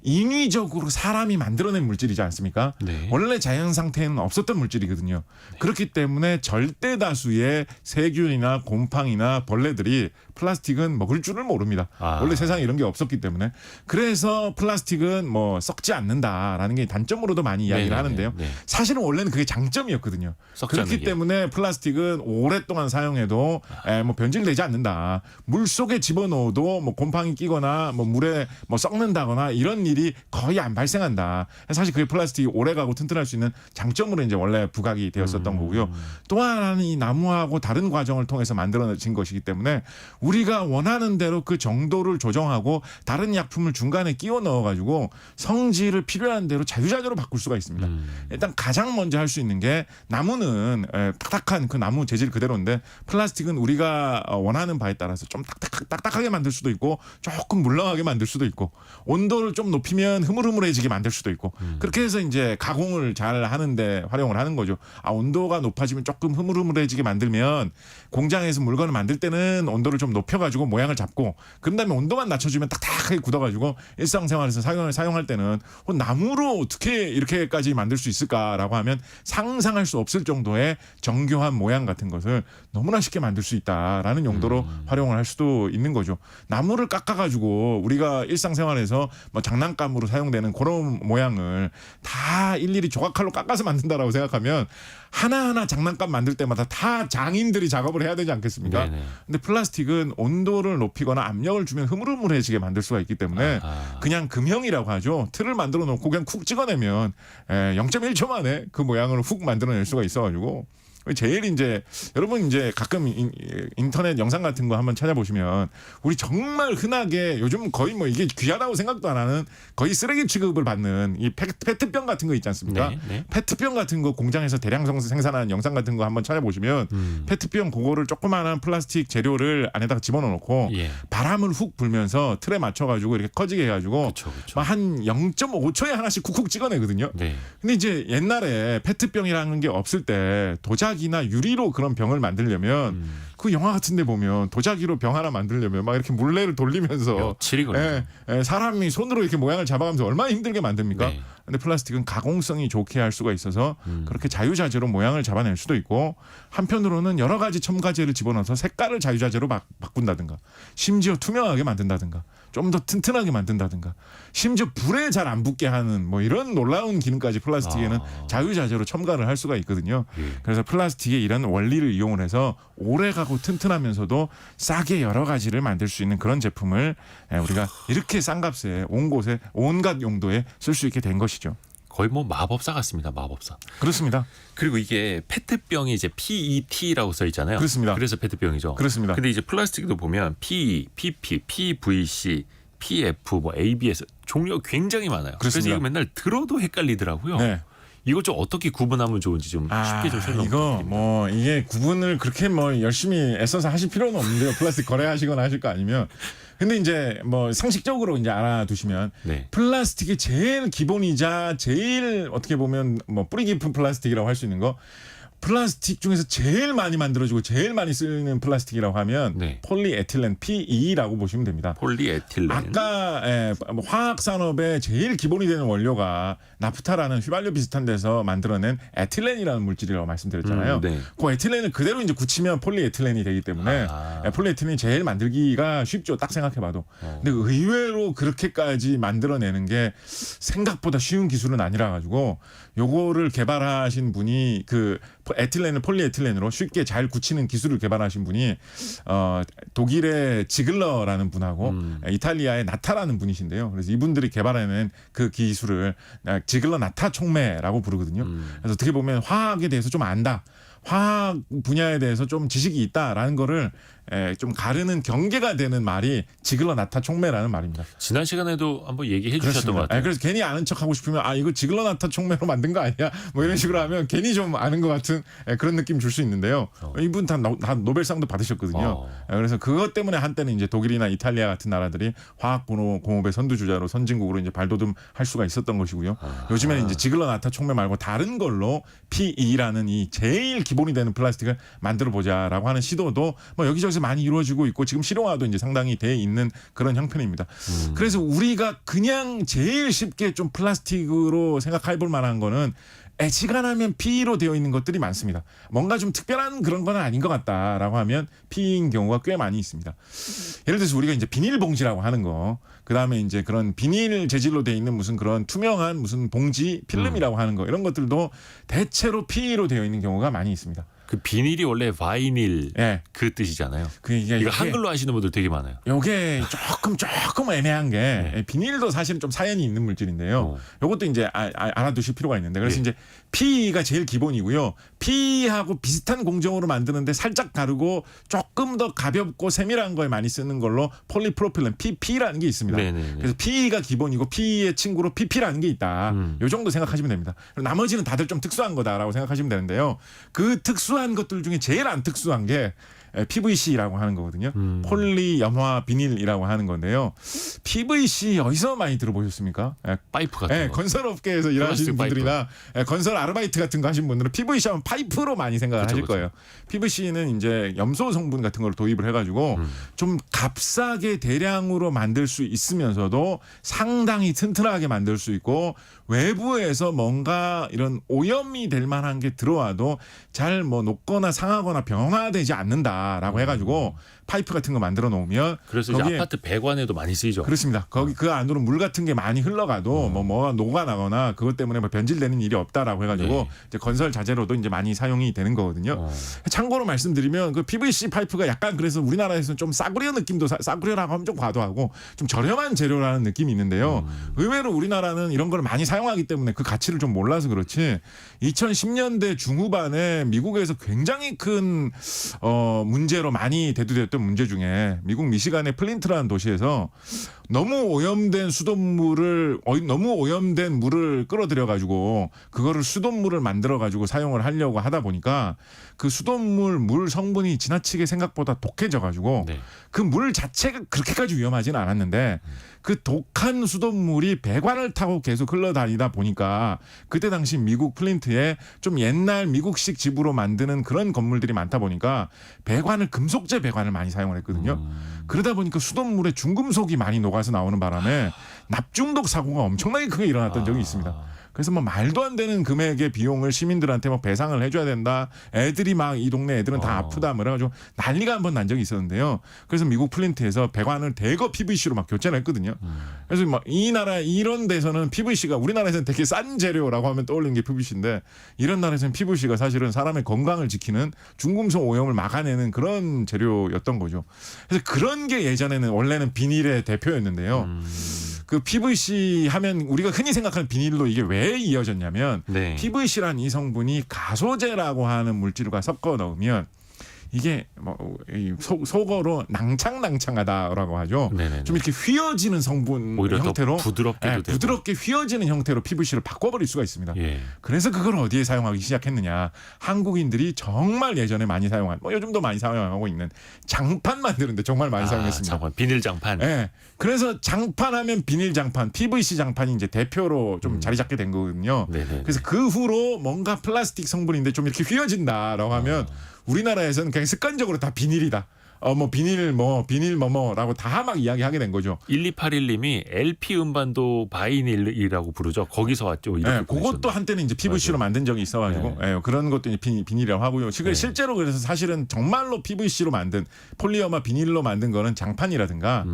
인위적으로 사람이 만들어낸 물질이지 않습니까? 네. 원래 자연 상태에는 없었던 물질이거든요. 그렇기 때문에 절대 다수의 세균이나 곰팡이나 벌레들이 플라스틱은 먹을 줄을 모릅니다. 원래 세상에 이런 게 없었기 때문에. 그래서 플라스틱은 뭐 썩지 않는다라는 게 단점으로도 많이 이야기를 하는데요. 사실은 원래는 그게 장점이었거든요. 그렇기 때문에 플라스틱은 오랫동안 사용해도 뭐 변질되지 않는다. 물 속에 집어넣어도 뭐 곰팡이 끼거나 뭐 물에 뭐 썩는다거나 이런 일이 거의 안 발생한다. 사실 그게 플라스틱이 오래가고 튼튼할 수 있는 장점으로 이제 원래 부각이 되었었던 거고요. 또 하나는 이 나무하고 다른 과정을 통해서 만들어진 것이기 때문에 우리가 원하는 대로 그 정도를 조정하고 다른 약품을 중간에 끼워 넣어가지고 성질을 필요한 대로 자유자재로 바꿀 수가 있습니다. 일단 가장 먼저 할 수 있는 게 나무는 딱딱한 그 나무 재질 그대로인데 플라스틱은 우리가 원하는 바에 따라서 좀 딱딱하게 만들 수도 있고 조금 물렁하게 만들 수도 있고 온도를 좀 높이면 흐물흐물해지게 만들 수도 있고 그렇게 해서 이제 가공을 잘 하는데 활용을 하는 거죠. 온도가 높아지면 조금 흐물흐물해지게 만들면 공장에서 물건을 만들 때는 온도를 좀 높여가지고 모양을 잡고 그런 다음에 온도만 낮춰주면 딱딱하게 굳어가지고 일상생활에서 사용할 때는 나무로 어떻게 이렇게까지 만들 수 있을까라고 하면 상상할 수 없을 정도의 정교한 모양 같은 것을 너무나 쉽게 만들 수 있다라는 용도로 활용을 할 수도 있는 거죠. 나무를 깎아가지고 우리가 일상생활에서 뭐 장난감으로 사용되는 그런 모양을 다 일일이 조각칼로 깎아서 만든다라고 생각하면 하나하나 장난감 만들 때마다 다 장인들이 작업을 해야 되지 않겠습니까? 근데 플라스틱은 온도를 높이거나 압력을 주면 흐물흐물해지게 만들 수가 있기 때문에 그냥 금형이라고 하죠. 틀을 만들어 놓고 그냥 쿡 찍어내면 0.1초 만에 그 모양을 훅 만들어낼 수가 있어가지고 제일 이제 여러분 이제 가끔 인터넷 영상 같은 거 한번 찾아보시면 우리 정말 흔하게 요즘 거의 뭐 이게 귀하다고 생각도 안 하는 거의 쓰레기 취급을 받는 이 페트병 같은 거 있지 않습니까? 페트병 같은 거 공장에서 대량 생산하는 영상 같은 거 한번 찾아보시면 페트병 그거를 조그마한 플라스틱 재료를 안에다가 집어넣고 바람을 훅 불면서 틀에 맞춰가지고 이렇게 커지게 해가지고 한 0.5초에 하나씩 쿡쿡 찍어내거든요. 근데 이제 옛날에 페트병이라는 게 없을 때 도자기나 유리로 그런 병을 만들려면 그 영화 같은 데 보면 도자기로 병 하나 만들려면 막 이렇게 물레를 돌리면서 사람이 손으로 이렇게 모양을 잡아가면서 얼마나 힘들게 만듭니까? 근데 플라스틱은 가공성이 좋게 할 수가 있어서 그렇게 자유자재로 모양을 잡아낼 수도 있고 한편으로는 여러 가지 첨가제를 집어넣어서 색깔을 자유자재로 바꾼다든가 심지어 투명하게 만든다든가 좀 더 튼튼하게 만든다든가 심지어 불에 잘 안 붙게 하는 뭐 이런 놀라운 기능까지 플라스틱에는 자유자재로 첨가를 할 수가 있거든요. 그래서 플라스틱의 이런 원리를 이용을 해서 오래가고 튼튼하면서도 싸게 여러 가지를 만들 수 있는 그런 제품을 우리가 이렇게 싼 값에 온 곳에 온갖 용도에 쓸 수 있게 된 것이죠. 거의 뭐 마법사 같습니다. 마법사. 그렇습니다. 그리고 이게 페트병이 이제 PET라고 써 있잖아요. 그렇습니다. 그래서 페트병이죠. 그렇습니다. 근데 이제 플라스틱도 보면 PE, PP, PVC, PF, 뭐 ABS 종류가 굉장히 많아요. 그렇습니다. 그래서 이거 맨날 들어도 헷갈리더라고요. 이거 좀 어떻게 구분하면 좋은지 좀 쉽게 좀 설명 부탁드립니다. 뭐 이게 구분을 그렇게 뭐 열심히 애써서 하실 필요는 없는데요. 플라스틱 거래하시거나 하실 거 아니면. 근데 이제 뭐 상식적으로 이제 알아두시면 플라스틱이 제일 기본이자 제일 어떻게 보면 뭐 뿌리 깊은 플라스틱이라고 할 수 있는 거 플라스틱 중에서 제일 많이 만들어지고 제일 많이 쓰는 플라스틱이라고 하면 폴리에틸렌 PE라고 보시면 됩니다. 폴리에틸렌. 아까 화학 산업의 제일 기본이 되는 원료가 나프타라는 휘발유 비슷한 데서 만들어낸 에틸렌이라는 물질이라고 말씀드렸잖아요. 그 에틸렌을 그대로 이제 굳히면 폴리에틸렌이 되기 때문에 폴리에틸렌이 제일 만들기가 쉽죠. 딱 생각해봐도. 근데 의외로 그렇게까지 만들어내는 게 생각보다 쉬운 기술은 아니라 가지고 요거를 개발하신 분이 그 에틸렌을 폴리에틸렌으로 쉽게 잘 굳히는 기술을 개발하신 분이 독일의 지글러라는 분하고 이탈리아의 나타라는 분이신데요. 그래서 이분들이 개발해낸 그 기술을 지글러 나타 촉매라고 부르거든요. 그래서 어떻게 보면 화학에 대해서 좀 안다. 화학 분야에 대해서 좀 지식이 있다라는 거를 좀 가르는 경계가 되는 말이 지글러나타 촉매라는 말입니다. 지난 시간에도 한번 얘기해 주셨던 그렇습니다. 것 같아요. 그래서 괜히 아는 척 하고 싶으면 이거 지글러나타 촉매로 만든 거 아니야? 뭐 이런 식으로 하면 괜히 좀 아는 것 같은 그런 느낌 줄 수 있는데요. 이분 다 노벨상도 받으셨거든요. 그래서 그것 때문에 한때는 이제 독일이나 이탈리아 같은 나라들이 화학 공업의 선두주자로 선진국으로 이제 발돋움할 수가 있었던 것이고요. 요즘에는 이제 지글러나타 촉매 말고 다른 걸로 PE라는 이 제일 기본이 되는 플라스틱을 만들어 보자라고 하는 시도도 뭐 여기저기서 많이 이루어지고 있고 지금 실용화도 이제 상당히 돼 있는 그런 형편입니다. 그래서 우리가 그냥 제일 쉽게 좀 플라스틱으로 생각해 볼 만한 거는 애지간하면 PE로 되어 있는 것들이 많습니다. 뭔가 좀 특별한 그런 건 아닌 것 같다라고 하면 PE인 경우가 꽤 많이 있습니다. 예를 들어서 우리가 이제 비닐봉지라고 하는 거, 그 다음에 이제 그런 비닐 재질로 되어 있는 무슨 그런 투명한 무슨 봉지, 필름이라고 하는 거 이런 것들도 대체로 PE로 되어 있는 경우가 많이 있습니다. 그 비닐이 원래 바이닐 그 뜻이잖아요. 이거 한글로 하시는 분들 되게 많아요. 요게 조금 애매한 게 비닐도 사실은 좀 사연이 있는 물질인데요. 요것도 이제 알아두실 필요가 있는데 그래서 이제 PE가 제일 기본이고요. PE하고 비슷한 공정으로 만드는데 살짝 다르고 조금 더 가볍고 세밀한 거에 많이 쓰는 걸로 폴리프로필렌 PP라는 게 있습니다. 네네네. 그래서 PE가 기본이고 PE의 친구로 PP라는 게 있다. 요 정도 생각하시면 됩니다. 나머지는 다들 좀 특수한 거다라고 생각하시면 되는데요. 그 특수한 것들 중에 제일 안 특수한 게 PVC라고 하는 거거든요. 폴리염화 비닐이라고 하는 건데요. PVC 어디서 많이 들어보셨습니까? 파이프 같은 거. 건설업계에서 일하시는 분들이나 건설 아르바이트 같은 거 하신 분들은 PVC 하면 파이프로 많이 생각을 하실 거예요. PVC는 이제 염소 성분 같은 걸 도입을 해가지고 좀 값싸게 대량으로 만들 수 있으면서도 상당히 튼튼하게 만들 수 있고 외부에서 뭔가 이런 오염이 될 만한 게 들어와도 잘 뭐 녹거나 상하거나 변화되지 않는다라고 해가지고 파이프 같은 거 만들어 놓으면 그래서 이제 아파트 배관에도 많이 쓰이죠. 그렇습니다. 거기 그 안으로 물 같은 게 많이 흘러가도 뭐가 녹아나거나 그것 때문에 뭐 변질되는 일이 없다라고 해가지고 이제 건설 자재로도 이제 많이 사용이 되는 거거든요. 참고로 말씀드리면 그 PVC 파이프가 약간 그래서 우리나라에서는 좀 싸구려 느낌도 싸구려라고 하면 좀 과도하고 좀 저렴한 재료라는 느낌이 있는데요. 의외로 우리나라는 이런 걸 많이 사용하기 때문에 그 가치를 좀 몰라서 그렇지 2010년대 중후반에 미국에서 굉장히 큰 문제로 많이 대두됐던 문제 중에 미국 미시간의 플린트라는 도시에서 너무 오염된 물을 끌어들여 가지고 그거를 수돗물을 만들어 가지고 사용을 하려고 하다 보니까 그 수돗물 물 성분이 지나치게 생각보다 독해져 가지고 그 물 자체가 그렇게까지 위험하지는 않았는데 그 독한 수돗물이 배관을 타고 계속 흘러다니다 보니까 그때 당시 미국 플린트에 좀 옛날 미국식 집으로 만드는 그런 건물들이 많다 보니까 배관을 금속재 배관을 많이 사용을 했거든요. 그러다 보니까 수돗물에 중금속이 많이 녹아서 나오는 바람에 납중독 사고가 엄청나게 크게 일어났던 적이 있습니다. 그래서 뭐 말도 안 되는 금액의 비용을 시민들한테 뭐 배상을 해줘야 된다. 애들이 막 이 동네 애들은 다 아프다. 뭐 그래가지고 난리가 한번 난 적이 있었는데요. 그래서 미국 플린트에서 배관을 대거 PVC로 막 교체를 했거든요. 그래서 막 이 나라 이런 데서는 PVC가 우리나라에서는 되게 싼 재료라고 하면 떠올리는 게 PVC인데 이런 나라에서는 PVC가 사실은 사람의 건강을 지키는 중금속 오염을 막아내는 그런 재료였던 거죠. 그래서 그런 게 예전에는 원래는 비닐의 대표였는데요. 그 PVC 하면 우리가 흔히 생각하는 비닐로 이게 왜 이어졌냐면 PVC라는 이 성분이 가소제라고 하는 물질과 섞어 넣으면 이게 뭐 속어로 낭창낭창하다라고 하죠. 좀 이렇게 휘어지는 성분 형태로 부드럽게 휘어지는 형태로 PVC를 바꿔버릴 수가 있습니다. 그래서 그걸 어디에 사용하기 시작했느냐? 한국인들이 정말 예전에 많이 사용한, 뭐 요즘도 많이 사용하고 있는 장판 만드는데 정말 많이 사용했습니다. 장판, 비닐 장판. 그래서 장판하면 비닐 장판, PVC 장판이 이제 대표로 좀 자리 잡게 된 거거든요. 그래서 그 후로 뭔가 플라스틱 성분인데 좀 이렇게 휘어진다라고 하면 우리나라에서는 그냥 습관적으로 다 비닐이다. 비닐라고 다 막 이야기하게 된 거죠. 1281님이 LP 음반도 바이닐이라고 부르죠. 거기서 왔죠. 그것도 한때는 이제 PVC로 만든 적이 있어가지고 그런 것도 이제 비닐이라고 하고요. 실제로 그래서 사실은 정말로 PVC로 만든 폴리어마 비닐로 만든 거는 장판이라든가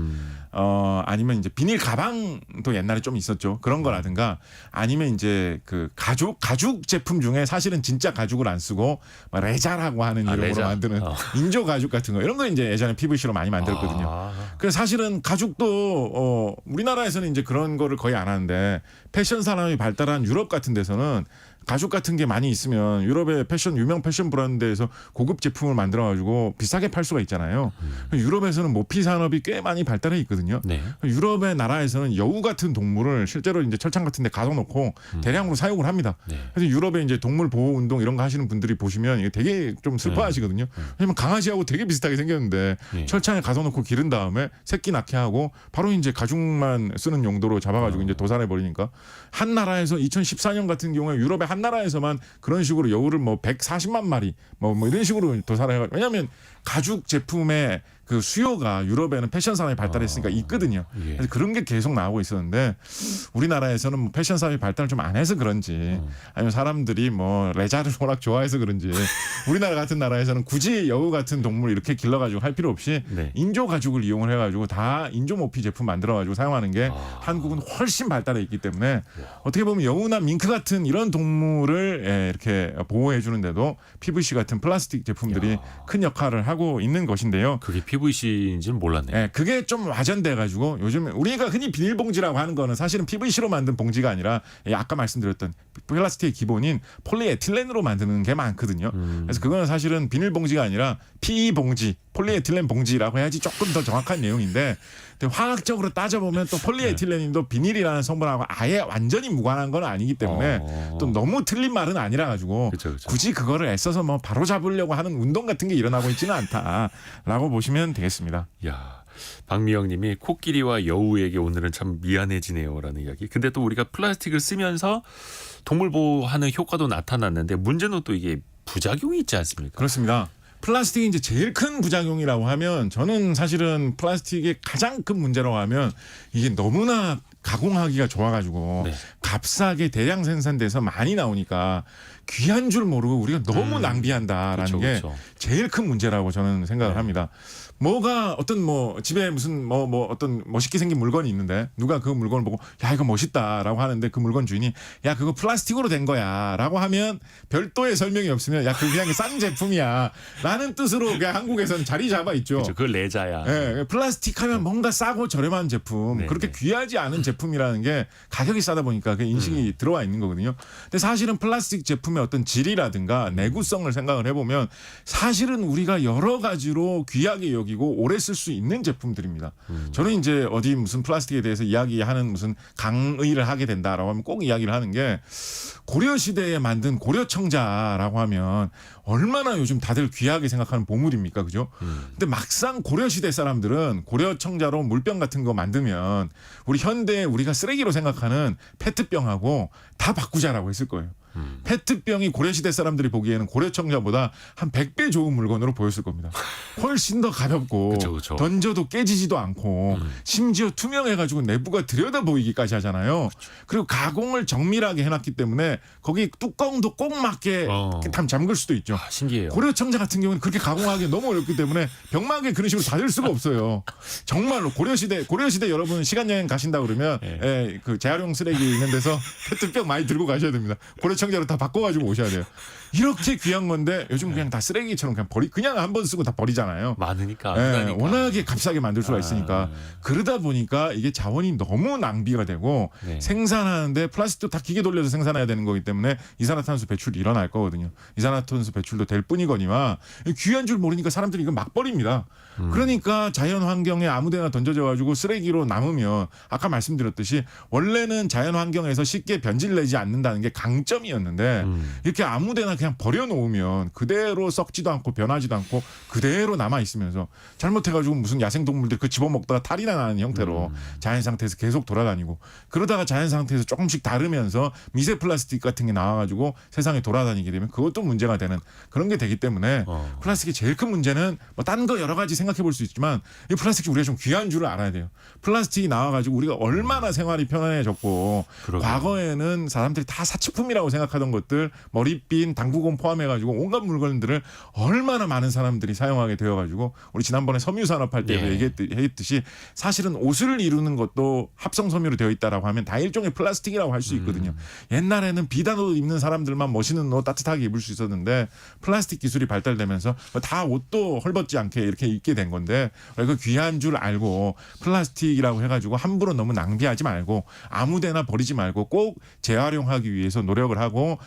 아니면 이제 비닐 가방도 옛날에 좀 있었죠. 그런 거라든가 아니면 이제 그 가죽 제품 중에 사실은 진짜 가죽을 안 쓰고 레자라고 하는 이름으로 만드는 인조 가죽 같은 거 이런 거 이제 예전에 PVC로 많이 만들었거든요. 그래서 사실은 가죽도 우리나라에서는 이제 그런 거를 거의 안 하는데 패션 산업이 발달한 유럽 같은 데서는 가죽 같은 게 많이 있으면 유럽의 유명 패션 브랜드에서 고급 제품을 만들어가지고 비싸게 팔 수가 있잖아요. 유럽에서는 모피 산업이 꽤 많이 발달해 있거든요. 네. 유럽의 나라에서는 여우 같은 동물을 실제로 이제 철창 같은 데 가둬놓고 대량으로 사용을 합니다. 네. 그래서 유럽의 이제 동물 보호 운동 이런 거 하시는 분들이 보시면 이게 되게 좀 슬퍼하시거든요. 왜냐면 강아지하고 되게 비슷하게 생겼는데 네. 철창에 가둬놓고 기른 다음에 새끼 낳게 하고 바로 이제 가죽만 쓰는 용도로 잡아가지고 이제 도산해 버리니까 한 나라에서 2014년 같은 경우에 유럽의 한 나라에서만 그런 식으로 여우를 뭐 140만 마리 뭐 이런 식으로 도산을 해가지고 왜냐하면 가죽 제품의 그 수요가 유럽에는 패션 산업이 발달했으니까 있거든요. 예. 그래서 그런 게 계속 나오고 있었는데 우리나라에서는 뭐 패션 산업이 발달을 좀 안 해서 그런지 아니면 사람들이 뭐 레자를 워낙 좋아해서 그런지 우리나라 같은 나라에서는 굳이 여우 같은 동물을 이렇게 길러가지고 할 필요 없이 네. 인조 가죽을 이용을 해가지고 다 인조 모피 제품 만들어가지고 사용하는 게 한국은 훨씬 발달해 있기 때문에 어떻게 보면 여우나 밍크 같은 이런 동물을 이렇게 보호해 주는데도 PVC 같은 플라스틱 제품들이 큰 역할을 하고 있는 것인데요. 그게 PVC인지는 몰랐네요. 네, 그게 좀 와전돼가지고 요즘 우리가 흔히 비닐봉지라고 하는 거는 사실은 PVC로 만든 봉지가 아니라 아까 말씀드렸던 플라스틱의 기본인 폴리에틸렌으로 만드는 게 많거든요. 그래서 그거는 사실은 비닐봉지가 아니라 PE 봉지, 폴리에틸렌 봉지라고 해야지 조금 더 정확한 내용인데 화학적으로 따져보면 또 폴리에틸렌도 비닐이라는 성분하고 아예 완전히 무관한 건 아니기 때문에 또 너무 틀린 말은 아니라 가지고 그쵸. 굳이 그거를 애써서 뭐 바로 잡으려고 하는 운동 같은 게 일어나고 있지는 않다라고 보시면 되겠습니다. 야, 박미영님이 코끼리와 여우에게 오늘은 참 미안해지네요라는 이야기. 근데 또 우리가 플라스틱을 쓰면서 동물 보호하는 효과도 나타났는데 문제는 또 이게 부작용이 있지 않습니까? 그렇습니다. 플라스틱이 이제 제일 큰 부작용이라고 하면 저는 사실은 플라스틱의 가장 큰 문제라고 하면 이게 너무나 가공하기가 좋아가지고 네. 값싸게 대량 생산돼서 많이 나오니까 귀한 줄 모르고 우리가 너무 낭비한다라는 게 제일 큰 문제라고 저는 생각을 합니다. 뭐가 어떤 뭐 집에 무슨 뭐 어떤 멋있게 생긴 물건이 있는데 누가 그 물건을 보고 야 이거 멋있다라고 하는데 그 물건 주인이 야 그거 플라스틱으로 된 거야라고 하면 별도의 설명이 없으면 야 그거 그냥 싼 제품이야라는 뜻으로 그냥 한국에서는 자리 잡아 있죠. 그렇죠. 그걸 레자야. 네, 플라스틱 하면 뭔가 싸고 저렴한 제품, 네, 그렇게 네. 귀하지 않은 제품이라는 게 가격이 싸다 보니까 그 인식이 들어와 있는 거거든요. 근데 사실은 플라스틱 제품의 어떤 질이라든가 내구성을 생각을 해보면 사실은 우리가 여러 가지로 귀하게 여기고 오래 쓸 수 있는 제품들입니다. 저는 이제 어디 무슨 플라스틱에 대해서 이야기하는 무슨 강의를 하게 된다라고 하면 꼭 이야기를 하는 게 고려 시대에 만든 고려청자라고 하면 얼마나 요즘 다들 귀하게 생각하는 보물입니까, 그죠? 근데 막상 고려 시대 사람들은 고려청자로 물병 같은 거 만들면 우리 현대에 우리가 쓰레기로 생각하는 페트병하고 다 바꾸자라고 했을 거예요. 페트병이 고려시대 사람들이 보기에는 고려청자보다 한 100배 좋은 물건으로 보였을 겁니다. 훨씬 더 가볍고 그쵸. 던져도 깨지지도 않고 심지어 투명해가지고 내부가 들여다 보이기까지 하잖아요. 그리고 가공을 정밀하게 해놨기 때문에 거기 뚜껑도 꼭 맞게 잠글 수도 있죠. 신기해요. 고려청자 같은 경우는 그렇게 가공하기 너무 어렵기 때문에 병막에 그런 식으로 닫을 수가 없어요. 정말로 고려시대 여러분 시간여행 가신다 그러면 그 재활용 쓰레기 있는 데서 페트병 많이 들고 가셔야 됩니다. 고려청자로 다 바꿔가지고 오셔야 돼요. 이렇게 귀한 건데 요즘 그냥 다 쓰레기처럼 그냥 한 번 쓰고 다 버리잖아요. 많으니까. 워낙에 값싸게 만들 수가 있으니까 그러다 보니까 이게 자원이 너무 낭비가 되고 생산하는데 플라스틱도 다 기계 돌려서 생산해야 되는 거기 때문에 이산화탄소 배출이 일어날 거거든요. 이산화탄소 배출도 될 뿐이거니와 귀한 줄 모르니까 사람들이 이거 막 버립니다. 그러니까 자연 환경에 아무데나 던져져 가지고 쓰레기로 남으면 아까 말씀드렸듯이 원래는 자연 환경에서 쉽게 변질되지 않는다는 게 강점이었는데 이렇게 아무데나 그냥 버려놓으면 그대로 썩지도 않고 변하지도 않고 그대로 남아 있으면서 잘못해가지고 무슨 야생동물들 그 집어먹다가 탈이나 나는 형태로 자연 상태에서 계속 돌아다니고 그러다가 자연 상태에서 조금씩 다르면서 미세 플라스틱 같은 게 나와가지고 세상에 돌아다니게 되면 그것도 문제가 되는 그런 게 되기 때문에 플라스틱의 제일 큰 문제는 뭐 딴 거 여러 가지 생각해 볼 수 있지만 이 플라스틱이 우리가 좀 귀한 줄을 알아야 돼요. 플라스틱이 나와가지고 우리가 얼마나 생활이 편안해졌고 과거에는 사람들이 다 사치품이라고 생각하던 것들 머리핀 당구공 포함해가지고 온갖 물건들을 얼마나 많은 사람들이 사용하게 되어가지고 우리 지난번에 섬유산업 할 때도 얘기했듯이 사실은 옷을 이루는 것도 합성 섬유로 되어 있다라고 하면 다 일종의 플라스틱이라고 할 수 있거든요. 옛날에는 비단 옷 입는 사람들만 멋있는 옷 따뜻하게 입을 수 있었는데 플라스틱 기술이 발달되면서 다 옷도 헐벗지 않게 이렇게 입게 된 건데 그 귀한 줄 알고 플라스틱이라고 해가지고 함부로 너무 낭비하지 말고 아무데나 버리지 말고 꼭 재활용하기 위해서 노력을 하고 정하고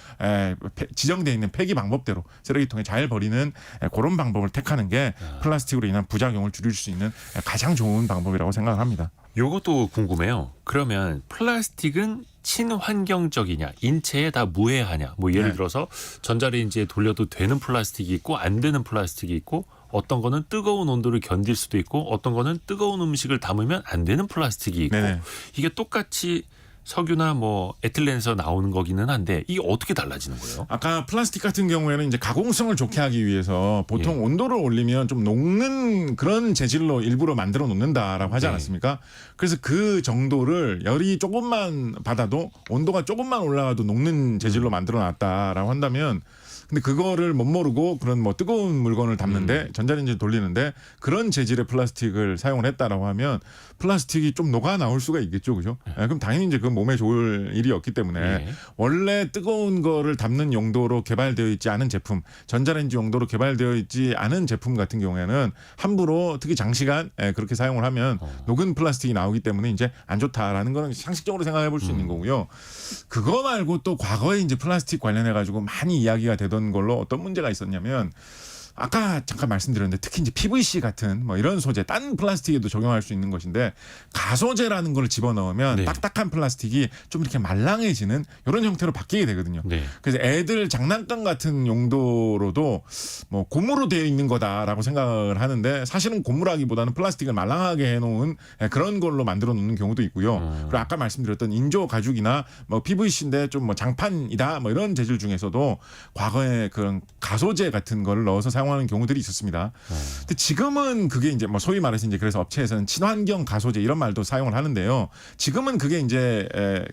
지정되어 있는 폐기 방법대로 쓰레기통에 잘 버리는 그런 방법을 택하는 게 플라스틱으로 인한 부작용을 줄일 수 있는 가장 좋은 방법이라고 생각합니다. 요것도 궁금해요. 그러면 플라스틱은 친환경적이냐, 인체에 다 무해하냐. 뭐 예를 들어서 전자레인지에 돌려도 되는 플라스틱이 있고 안 되는 플라스틱이 있고 어떤 거는 뜨거운 온도를 견딜 수도 있고 어떤 거는 뜨거운 음식을 담으면 안 되는 플라스틱이 있고 이게 똑같이 석유나 뭐 에틸렌에서 나오는 거기는 한데 이게 어떻게 달라지는 거예요? 아까 플라스틱 같은 경우에는 이제 가공성을 좋게 하기 위해서 보통 온도를 올리면 좀 녹는 그런 재질로 일부러 만들어 놓는다라고 하지 않았습니까? 그래서 그 정도를 열이 조금만 받아도 온도가 조금만 올라가도 녹는 재질로 만들어 놨다라고 한다면 근데 그거를 못 모르고 그런 뭐 뜨거운 물건을 담는데 전자레인지 돌리는데 그런 재질의 플라스틱을 사용을 했다라고 하면 플라스틱이 좀 녹아 나올 수가 있겠죠, 그죠? 그럼 당연히 이제 그 몸에 좋을 일이었기 때문에 원래 뜨거운 거를 담는 용도로 개발되어 있지 않은 제품, 전자레인지 용도로 개발되어 있지 않은 제품 같은 경우에는 함부로 특히 장시간 그렇게 사용을 하면 녹은 플라스틱이 나오기 때문에 이제 안 좋다라는 거는 상식적으로 생각해 볼 수 있는 거고요. 그거 말고 또 과거에 이제 플라스틱 관련해 가지고 많이 이야기가 되던 걸로 어떤 문제가 있었냐면 아까 잠깐 말씀드렸는데 특히 이제 PVC 같은 뭐 이런 소재 딴 플라스틱에도 적용할 수 있는 것인데 가소제라는 걸 집어넣으면 딱딱한 플라스틱이 좀 이렇게 말랑해지는 이런 형태로 바뀌게 되거든요. 그래서 애들 장난감 같은 용도로도 뭐 고무로 되어 있는 거다라고 생각을 하는데 사실은 고무라기보다는 플라스틱을 말랑하게 해놓은 그런 걸로 만들어 놓는 경우도 있고요. 그리고 아까 말씀드렸던 인조 가죽이나 뭐 PVC인데 좀 뭐 장판이다 뭐 이런 재질 중에서도 과거에 그런 가소제 같은 거를 넣어서 사용하는 경우들이 있었습니다. 근데 지금은 그게 이제 뭐 소위 말해서 이제 그래서 업체에서는 친환경 가소제 이런 말도 사용을 하는데요. 지금은 그게 이제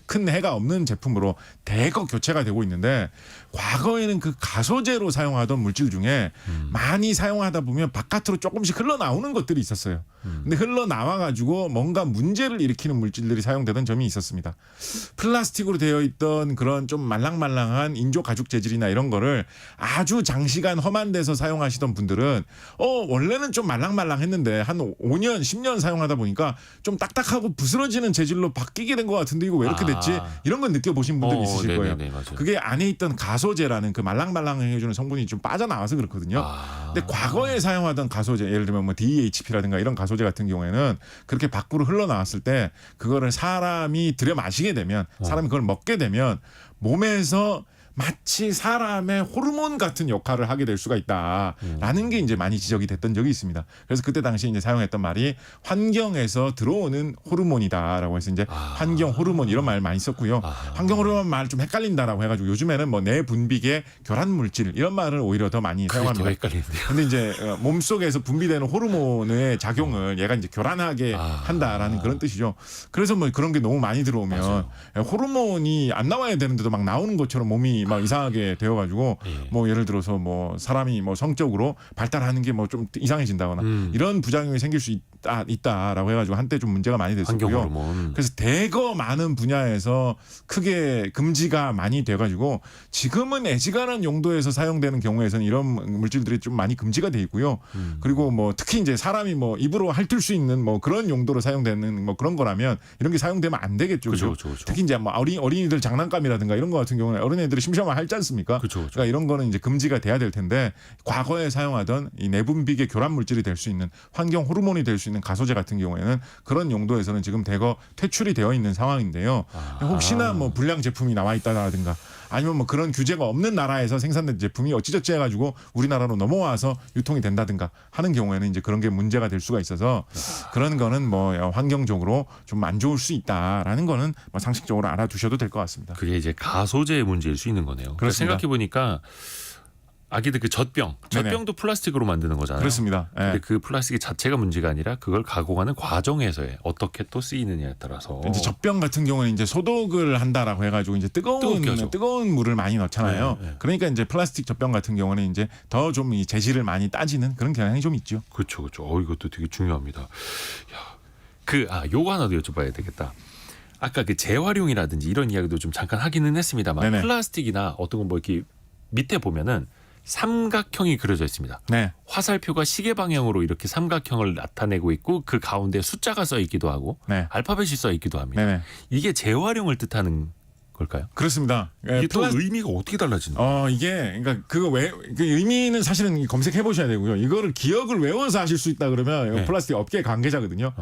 큰 해가 없는 제품으로 대거 교체가 되고 있는데 과거에는 그 가소제로 사용하던 물질 중에 많이 사용하다 보면 바깥으로 조금씩 흘러나오는 것들이 있었어요. 근데 흘러나와 가지고 뭔가 문제를 일으키는 물질들이 사용되던 점이 있었습니다. 플라스틱으로 되어 있던 그런 좀 말랑말랑한 인조 가죽 재질이나 이런 거를 아주 장시간 험한 데서 사용하시던 분들은 원래는 좀 말랑말랑했는데 한 5년, 10년 사용하다 보니까 좀 딱딱하고 부스러지는 재질로 바뀌게 된 것 같은데 이거 왜 이렇게 됐지? 이런 건 느껴보신 분들 있으실 거예요. 그게 안에 있던 가소제라는 그 말랑말랑해주는 성분이 좀 빠져나와서 그렇거든요. 근데 과거에 사용하던 가소제, 예를 들면 뭐 DHP라든가 이런 가소제 같은 경우에는 그렇게 밖으로 흘러나왔을 때 그거를 사람이 들여 마시게 되면 사람이 그걸 먹게 되면 몸에서 마치 사람의 호르몬 같은 역할을 하게 될 수가 있다라는 게 이제 많이 지적이 됐던 적이 있습니다. 그래서 그때 당시 이제 사용했던 말이 환경에서 들어오는 호르몬이다라고 해서 이제 환경 호르몬 이런 말 많이 썼고요. 환경 호르몬 말 좀 헷갈린다라고 해가지고 요즘에는 뭐 내분비계 교란 물질 이런 말을 오히려 더 많이 사용합니다. 더 헷갈리는데요. 근데 이제 몸 속에서 분비되는 호르몬의 작용을 얘가 이제 교란하게 한다라는 그런 뜻이죠. 그래서 뭐 그런 게 너무 많이 들어오면 호르몬이 안 나와야 되는데도 막 나오는 것처럼 몸이 막 이상하게 되어가지고 뭐 예를 들어서 뭐 사람이 뭐 성적으로 발달하는 게 뭐 좀 이상해진다거나 이런 부작용이 생길 수 있다라고 해가지고 한때 좀 문제가 많이 됐었고요. 그래서 대거 많은 분야에서 크게 금지가 많이 돼가지고 지금은 애지간한 용도에서 사용되는 경우에서는 이런 물질들이 좀 많이 금지가 돼 있고요. 그리고 뭐 특히 이제 사람이 뭐 입으로 핥을 수 있는 뭐 그런 용도로 사용되는 뭐 그런 거라면 이런 게 사용되면 안 되겠죠. 그렇죠. 특히 이제 뭐 어린이들 장난감이라든가 이런 거 같은 경우는 어린애들이 심심하면 핥지 않습니까? 그러니까 이런 거는 이제 금지가 돼야 될 텐데 과거에 사용하던 이 내분비계 교란 물질이 될 수 있는 환경 호르몬이 될 수 있는 가소제 같은 경우에는 그런 용도에서는 지금 대거 퇴출이 되어 있는 상황인데요. 혹시나 뭐 불량 제품이 나와 있다라든가 아니면 뭐 그런 규제가 없는 나라에서 생산된 제품이 어찌저찌 해가지고 우리나라로 넘어와서 유통이 된다든가 하는 경우에는 이제 그런 게 문제가 될 수가 있어서 그런 거는 뭐 환경적으로 좀 안 좋을 수 있다라는 거는 뭐 상식적으로 알아두셔도 될 것 같습니다. 그게 이제 가소제의 문제일 수 있는 거네요. 그러니까 생각해 보니까 아기들 그 젖병도 플라스틱으로 만드는 거잖아요. 그렇습니다. 근데 그 플라스틱 자체가 문제가 아니라 그걸 가공하는 과정에서의 어떻게 또 쓰이느냐에 따라서 이제 젖병 같은 경우는 이제 소독을 한다라고 해가지고 이제 뜨거운 물을 많이 넣잖아요. 그러니까 이제 플라스틱 젖병 같은 경우는 이제 더 좀 이 재질을 많이 따지는 그런 경향이 좀 있죠. 그렇죠. 이것도 되게 중요합니다. 요거 하나 더 여쭤봐야 되겠다. 아까 그 재활용이라든지 이런 이야기도 좀 잠깐 하기는 했습니다만 플라스틱이나 어떤 건 뭐 이렇게 밑에 보면은 삼각형이 그려져 있습니다. 화살표가 시계 방향으로 이렇게 삼각형을 나타내고 있고 그 가운데 숫자가 써 있기도 하고 알파벳이 써 있기도 합니다. 이게 재활용을 뜻하는 걸까요? 그렇습니다. 이게 또 의미가 어떻게 달라지는? 이게 그러니까 그 의미는 사실은 검색해 보셔야 되고요. 이거를 기억을 외워서 하실 수 있다 그러면 이거 네. 플라스틱 업계 관계자거든요.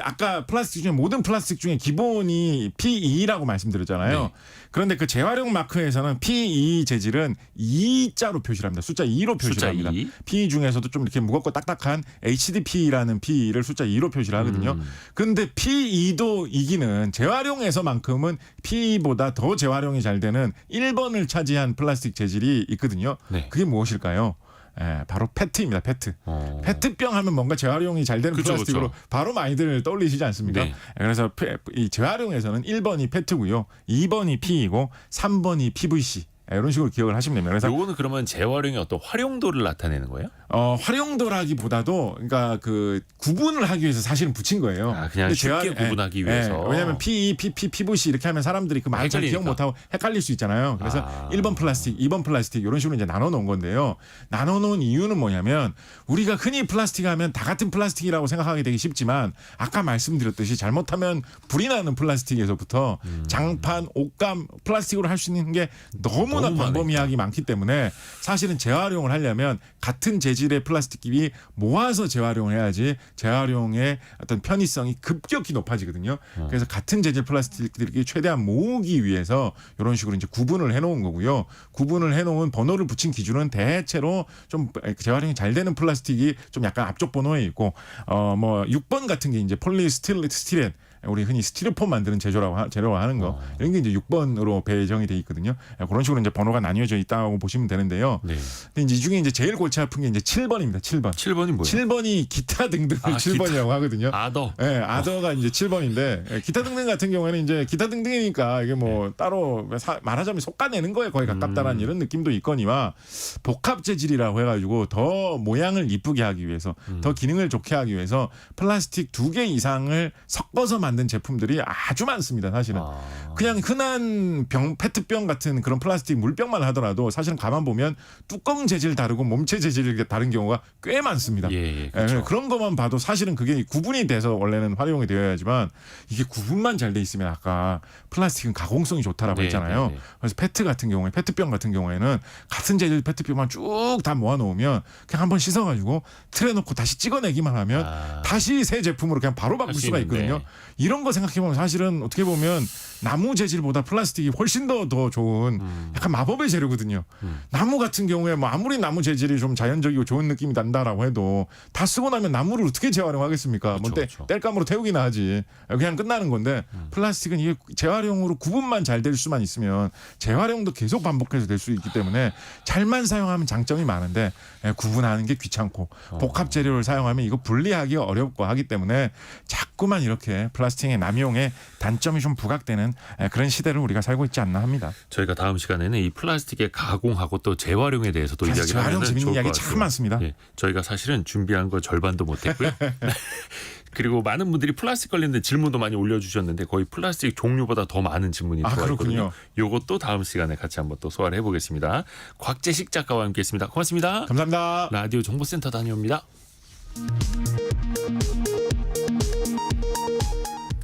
아까 플라스틱 중에 모든 플라스틱 중에 기본이 PE라고 말씀드렸잖아요. 네. 그런데 그 재활용 마크에서는 PE 재질은 2자로 표시를 합니다. 숫자 2로 표시를 숫자 합니다. 2. PE 중에서도 좀 이렇게 무겁고 딱딱한 HDPE라는 PE를 숫자 2로 표시를 하거든요. 그런데 PE도 이기는 재활용에서만큼은 PE보다 더 재활용이 잘 되는 1번을 차지한 플라스틱 재질이 있거든요. 네. 그게 무엇일까요? 바로 페트입니다. 페트. 페트병 하면 뭔가 재활용이 잘 되는 그쵸, 플라스틱으로 그쵸. 바로 많이들 떠올리시지 않습니까? 네. 그래서 이 재활용에서는 1번이 페트고요. 2번이 PE고 3번이 PVC. 이런 식으로 기억을 하시면 됩니다. 그래서 요거는 그러면 재활용의 어떤 활용도를 나타내는 거예요? 활용도라기보다도 그러니까 그 구분을 하기 위해서 사실은 붙인 거예요. 그냥 쉽게 구분하기 위해서. 왜냐하면 PE, PP, PVC 이렇게 하면 사람들이 그 말 잘 기억 못하고 헷갈릴 수 있잖아요. 그래서 1번 플라스틱, 2번 플라스틱 이런 식으로 이제 나눠 놓은 건데요. 나눠 놓은 이유는 뭐냐면 우리가 흔히 플라스틱 하면 다 같은 플라스틱이라고 생각하기 되게 쉽지만 아까 말씀드렸듯이 잘못하면 불이 나는 플라스틱에서부터 장판, 옷감, 플라스틱으로 할 수 있는 게 너무나 광범위하기 많기 때문에 사실은 재활용을 하려면 같은 재질의 플라스틱끼리 모아서 재활용을 해야지 재활용의 어떤 편의성이 급격히 높아지거든요. 그래서 같은 재질 플라스틱들이 최대한 모으기 위해서 이런 식으로 이제 구분을 해놓은 거고요. 구분을 해놓은 번호를 붙인 기준은 대체로 좀 재활용이 잘 되는 플라스틱이 좀 약간 앞쪽 번호에 있고 뭐 6번 같은 게 이제 폴리스티렌 우리 흔히 스티로폼 만드는 재료라고 하는 거 이런 게 이제 6번으로 배정이 돼 있거든요. 그런 식으로 이제 번호가 나뉘어져 있다고 보시면 되는데요. 네. 근데 이 중에 이제 제일 골치 아픈 게 이제 7번입니다. 7번. 7번이 뭐예요? 7번이 기타 등등을 7번이라고 하거든요. 아더. 네, 아더가 이제 7번인데 기타 등등 같은 경우에는 이제 기타 등등이니까 이게 뭐 따로 말하자면 속가내는 거에 거의 가깝다라는 이런 느낌도 있거니와 복합 재질이라고 해가지고 더 모양을 이쁘게 하기 위해서 더 기능을 좋게 하기 위해서 플라스틱 2개 이상을 섞어서 만든 제품들이 아주 많습니다. 사실은 그냥 흔한 페트병 같은 그런 플라스틱 물병만 하더라도 사실은 가만 보면 뚜껑 재질 다르고 몸체 재질이 다른 경우가 꽤 많습니다. 그렇죠. 그런 것만 봐도 사실은 그게 구분이 돼서 원래는 활용이 되어야지만 이게 구분만 잘 돼 있으면 아까 플라스틱은 가공성이 좋다라고 했잖아요. 그래서 페트 같은 경우에 페트병 같은 경우에는 같은 재질 페트병만 쭉 다 모아놓으면 그냥 한번 씻어가지고 틀에 놓고 다시 찍어내기만 하면 다시 새 제품으로 그냥 바로 바꿀 수가 있거든요. 이런 거 생각해보면 사실은 어떻게 보면 나무 재질보다 플라스틱이 훨씬 더 좋은 약간 마법의 재료거든요. 나무 같은 경우에 뭐 아무리 나무 재질이 좀 자연적이고 좋은 느낌이 난다라고 해도 다 쓰고 나면 나무를 어떻게 재활용하겠습니까? 뭐 땔감으로 태우기나 하지. 그냥 끝나는 건데 플라스틱은 이게 재활용으로 구분만 잘 될 수만 있으면 재활용도 계속 반복해서 될 수 있기 때문에 잘만 사용하면 장점이 많은데 구분하는 게 귀찮고 복합 재료를 사용하면 이거 분리하기가 어렵고 하기 때문에 자꾸만 이렇게 플라스틱의 남용에 단점이 좀 부각되는 그런 시대를 우리가 살고 있지 않나 합니다. 저희가 다음 시간에는 이 플라스틱의 가공하고 또 재활용에 대해서도 이야기를 하면 재활용 재밌는 이야기 참 많습니다. 저희가 사실은 준비한 거 절반도 못했고요. 그리고 많은 분들이 플라스틱 관련된 질문도 많이 올려주셨는데 거의 플라스틱 종류보다 더 많은 질문이 들어왔거든요. 이것도 다음 시간에 같이 한번 또 소화를 해보겠습니다. 곽재식 작가와 함께했습니다. 고맙습니다. 감사합니다. 라디오 정보센터 다녀옵니다.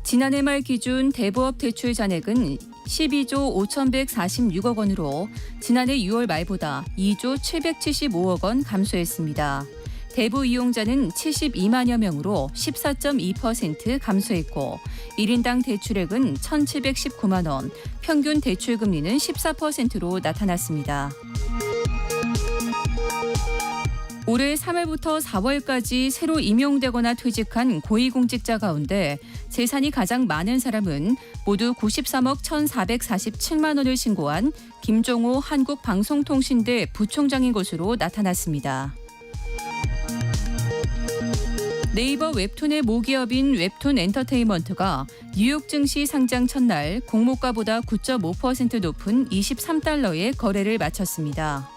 지난해 말 기준 대부업 대출 잔액은 12조 5,146억 원으로 지난해 6월 말보다 2조 775억 원 감소했습니다. 대부 이용자는 72만여 명으로 14.2% 감소했고 1인당 대출액은 1,719만 원, 평균 대출 금리는 14%로 나타났습니다. 올해 3월부터 4월까지 새로 임용되거나 퇴직한 고위공직자 가운데 재산이 가장 많은 사람은 모두 93억 1,447만 원을 신고한 김종호 한국방송통신대 부총장인 것으로 나타났습니다. 네이버 웹툰의 모기업인 웹툰 엔터테인먼트가 뉴욕 증시 상장 첫날 공모가보다 9.5% 높은 23달러에 거래를 마쳤습니다.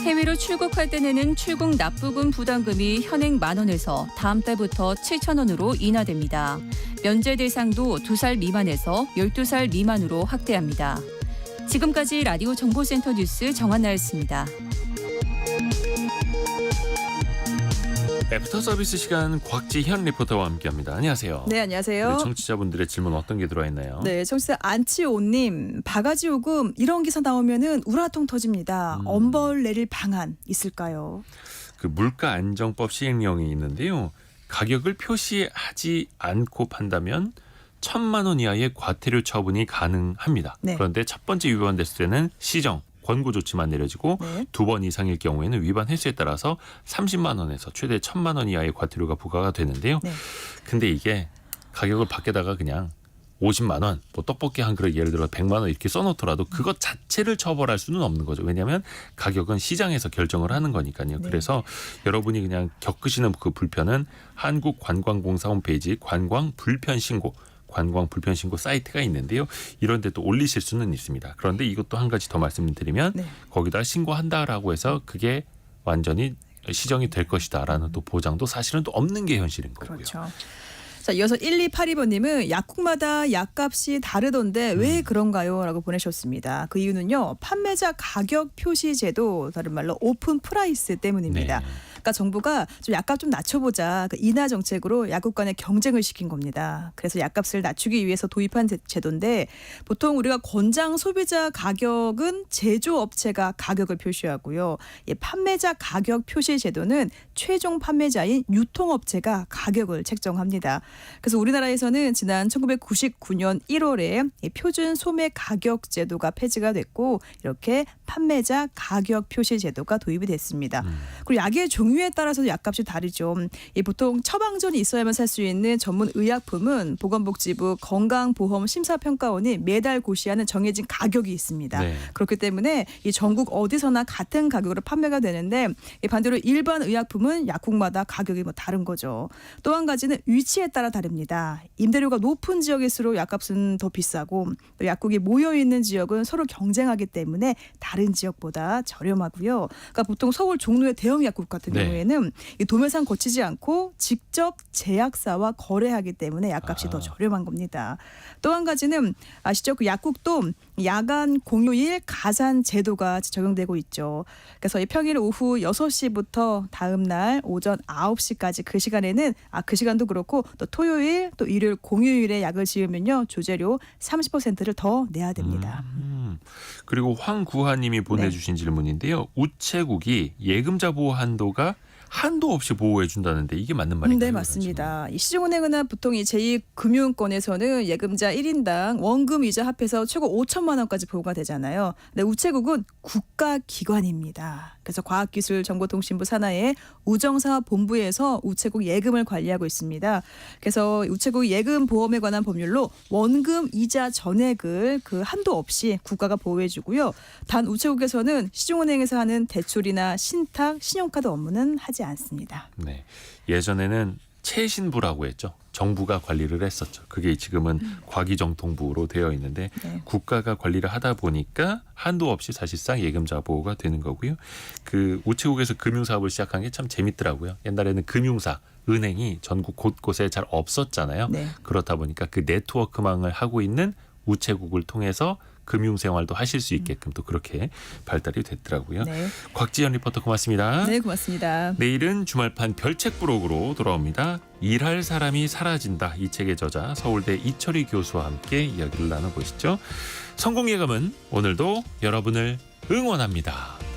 해외로 출국할 때 내는 출국 납부금 부담금이 현행 10,000원에서 다음 달부터 7,000원으로 인하됩니다. 면제 대상도 2살 미만에서 12살 미만으로 확대합니다. 지금까지 라디오 정보센터 뉴스 정한나였습니다. 애프터 서비스 시간 곽지현 리포터와 함께합니다. 안녕하세요. 네, 안녕하세요. 우리 청취자분들의 질문 어떤 게 들어와 있나요? 네, 청취자 안치호님, 바가지 요금 이런 기사 나오면은 우라통 터집니다. 엄벌 내릴 방안 있을까요? 그 물가안정법 시행령이 있는데요. 가격을 표시하지 않고 판다면 1,000만 원 이하의 과태료 처분이 가능합니다. 네. 그런데 첫 번째 위반됐을 때는 시정, 권고 조치만 내려지고 네. 2번 이상일 경우에는 위반 횟수에 따라서 30만 원에서 최대 1,000만 원 이하의 과태료가 부과가 되는데요. 네. 근데 이게 가격을 밖에다가 그냥 50만 원, 뭐 떡볶이 한 그릇 예를 들어 100만 원 이렇게 써놓더라도 그것 자체를 처벌할 수는 없는 거죠. 왜냐하면 가격은 시장에서 결정을 하는 거니까요. 네. 그래서 여러분이 그냥 겪으시는 그 불편은 한국관광공사 홈페이지 관광 불편 신고 사이트가 있는데요. 이런 데 또 올리실 수는 있습니다. 그런데 이것도 한 가지 더 말씀드리면 네. 거기다 신고한다라고 해서 그게 완전히 시정이 될 것이다라는 또 보장도 사실은 또 없는 게 현실인 거고요. 그렇죠. 자, 이어서 1282번님은 약국마다 약값이 다르던데 왜 그런가요? 라고 보내셨습니다. 그 이유는요. 판매자 가격 표시 제도, 다른 말로 오픈 프라이스 때문입니다. 네. 그러니까 정부가 좀 약값 좀 낮춰보자. 그 인하 정책으로 약국 간의 경쟁을 시킨 겁니다. 그래서 약값을 낮추기 위해서 도입한 제도인데 보통 우리가 권장 소비자 가격은 제조업체가 가격을 표시하고요. 이 판매자 가격 표시 제도는 최종 판매자인 유통업체가 가격을 책정합니다. 그래서 우리나라에서는 지난 1999년 1월에 이 표준 소매 가격 제도가 폐지가 됐고 이렇게 판매자 가격 표시 제도가 도입이 됐습니다. 그리고 약의 종류에 따라서도 약값이 다르죠. 이 보통 처방전이 있어야만 살 수 있는 전문 의약품은 보건복지부 건강보험심사평가원이 매달 고시하는 정해진 가격이 있습니다. 네. 그렇기 때문에 이 전국 어디서나 같은 가격으로 판매가 되는데 이 반대로 일반 의약품은 약국마다 가격이 뭐 다른 거죠. 또 한 가지는 위치에 따라 다릅니다. 임대료가 높은 지역일수록 약값은 더 비싸고 또 약국이 모여 있는 지역은 서로 경쟁하기 때문에 다른 지역보다 저렴하고요. 그러니까 보통 서울 종로의 대형 약국 같은 네. 경우에는 이 도매상 거치지 않고 직접 제약사와 거래하기 때문에 약값이 더 저렴한 겁니다. 또 한 가지는 아시죠? 그 약국도 야간 공휴일 가산 제도가 적용되고 있죠. 그래서 이 평일 오후 6시부터 다음 날 오전 9시까지 그 시간에는 그 시간도 그렇고 또 토요일 또 일요일 공휴일에 약을 지으면요. 조제료 30%를 더 내야 됩니다. 그리고 황구하님이 보내주신 질문인데요. 우체국이 예금자 보호 한도가 한도 없이 보호해 준다는데 이게 맞는 말인가요? 네, 맞습니다. 이 시중은행이나 보통 이 제2금융권에서는 예금자 1인당 원금 이자 합해서 최고 5천만 원까지 보호가 되잖아요. 근데 우체국은 국가기관입니다. 그래서 과학기술정보통신부 산하의 우정사본부에서 우체국 예금을 관리하고 있습니다. 그래서 우체국 예금 보험에 관한 법률로 원금 이자 전액을 그 한도 없이 국가가 보호해 주고요. 단 우체국에서는 시중은행에서 하는 대출이나 신탁, 신용카드 업무는 하지 않습니다. 네. 예전에는 최신부라고 했죠. 정부가 관리를 했었죠. 그게 지금은 과기정통부로 되어 있는데 네. 국가가 관리를 하다 보니까 한도 없이 사실상 예금자 보호가 되는 거고요. 그 우체국에서 금융사업을 시작한 게 참 재밌더라고요. 옛날에는 금융사, 은행이 전국 곳곳에 잘 없었잖아요. 네. 그렇다 보니까 그 네트워크망을 하고 있는 우체국을 통해서 금융생활도 하실 수 있게끔 또 그렇게 발달이 됐더라고요. 네. 곽지연 리포터 고맙습니다. 네, 고맙습니다. 내일은 주말판 별책 부록으로 돌아옵니다. 일할 사람이 사라진다. 이 책의 저자 서울대 이철희 교수와 함께 이야기를 나눠보시죠. 성공 예감은 오늘도 여러분을 응원합니다.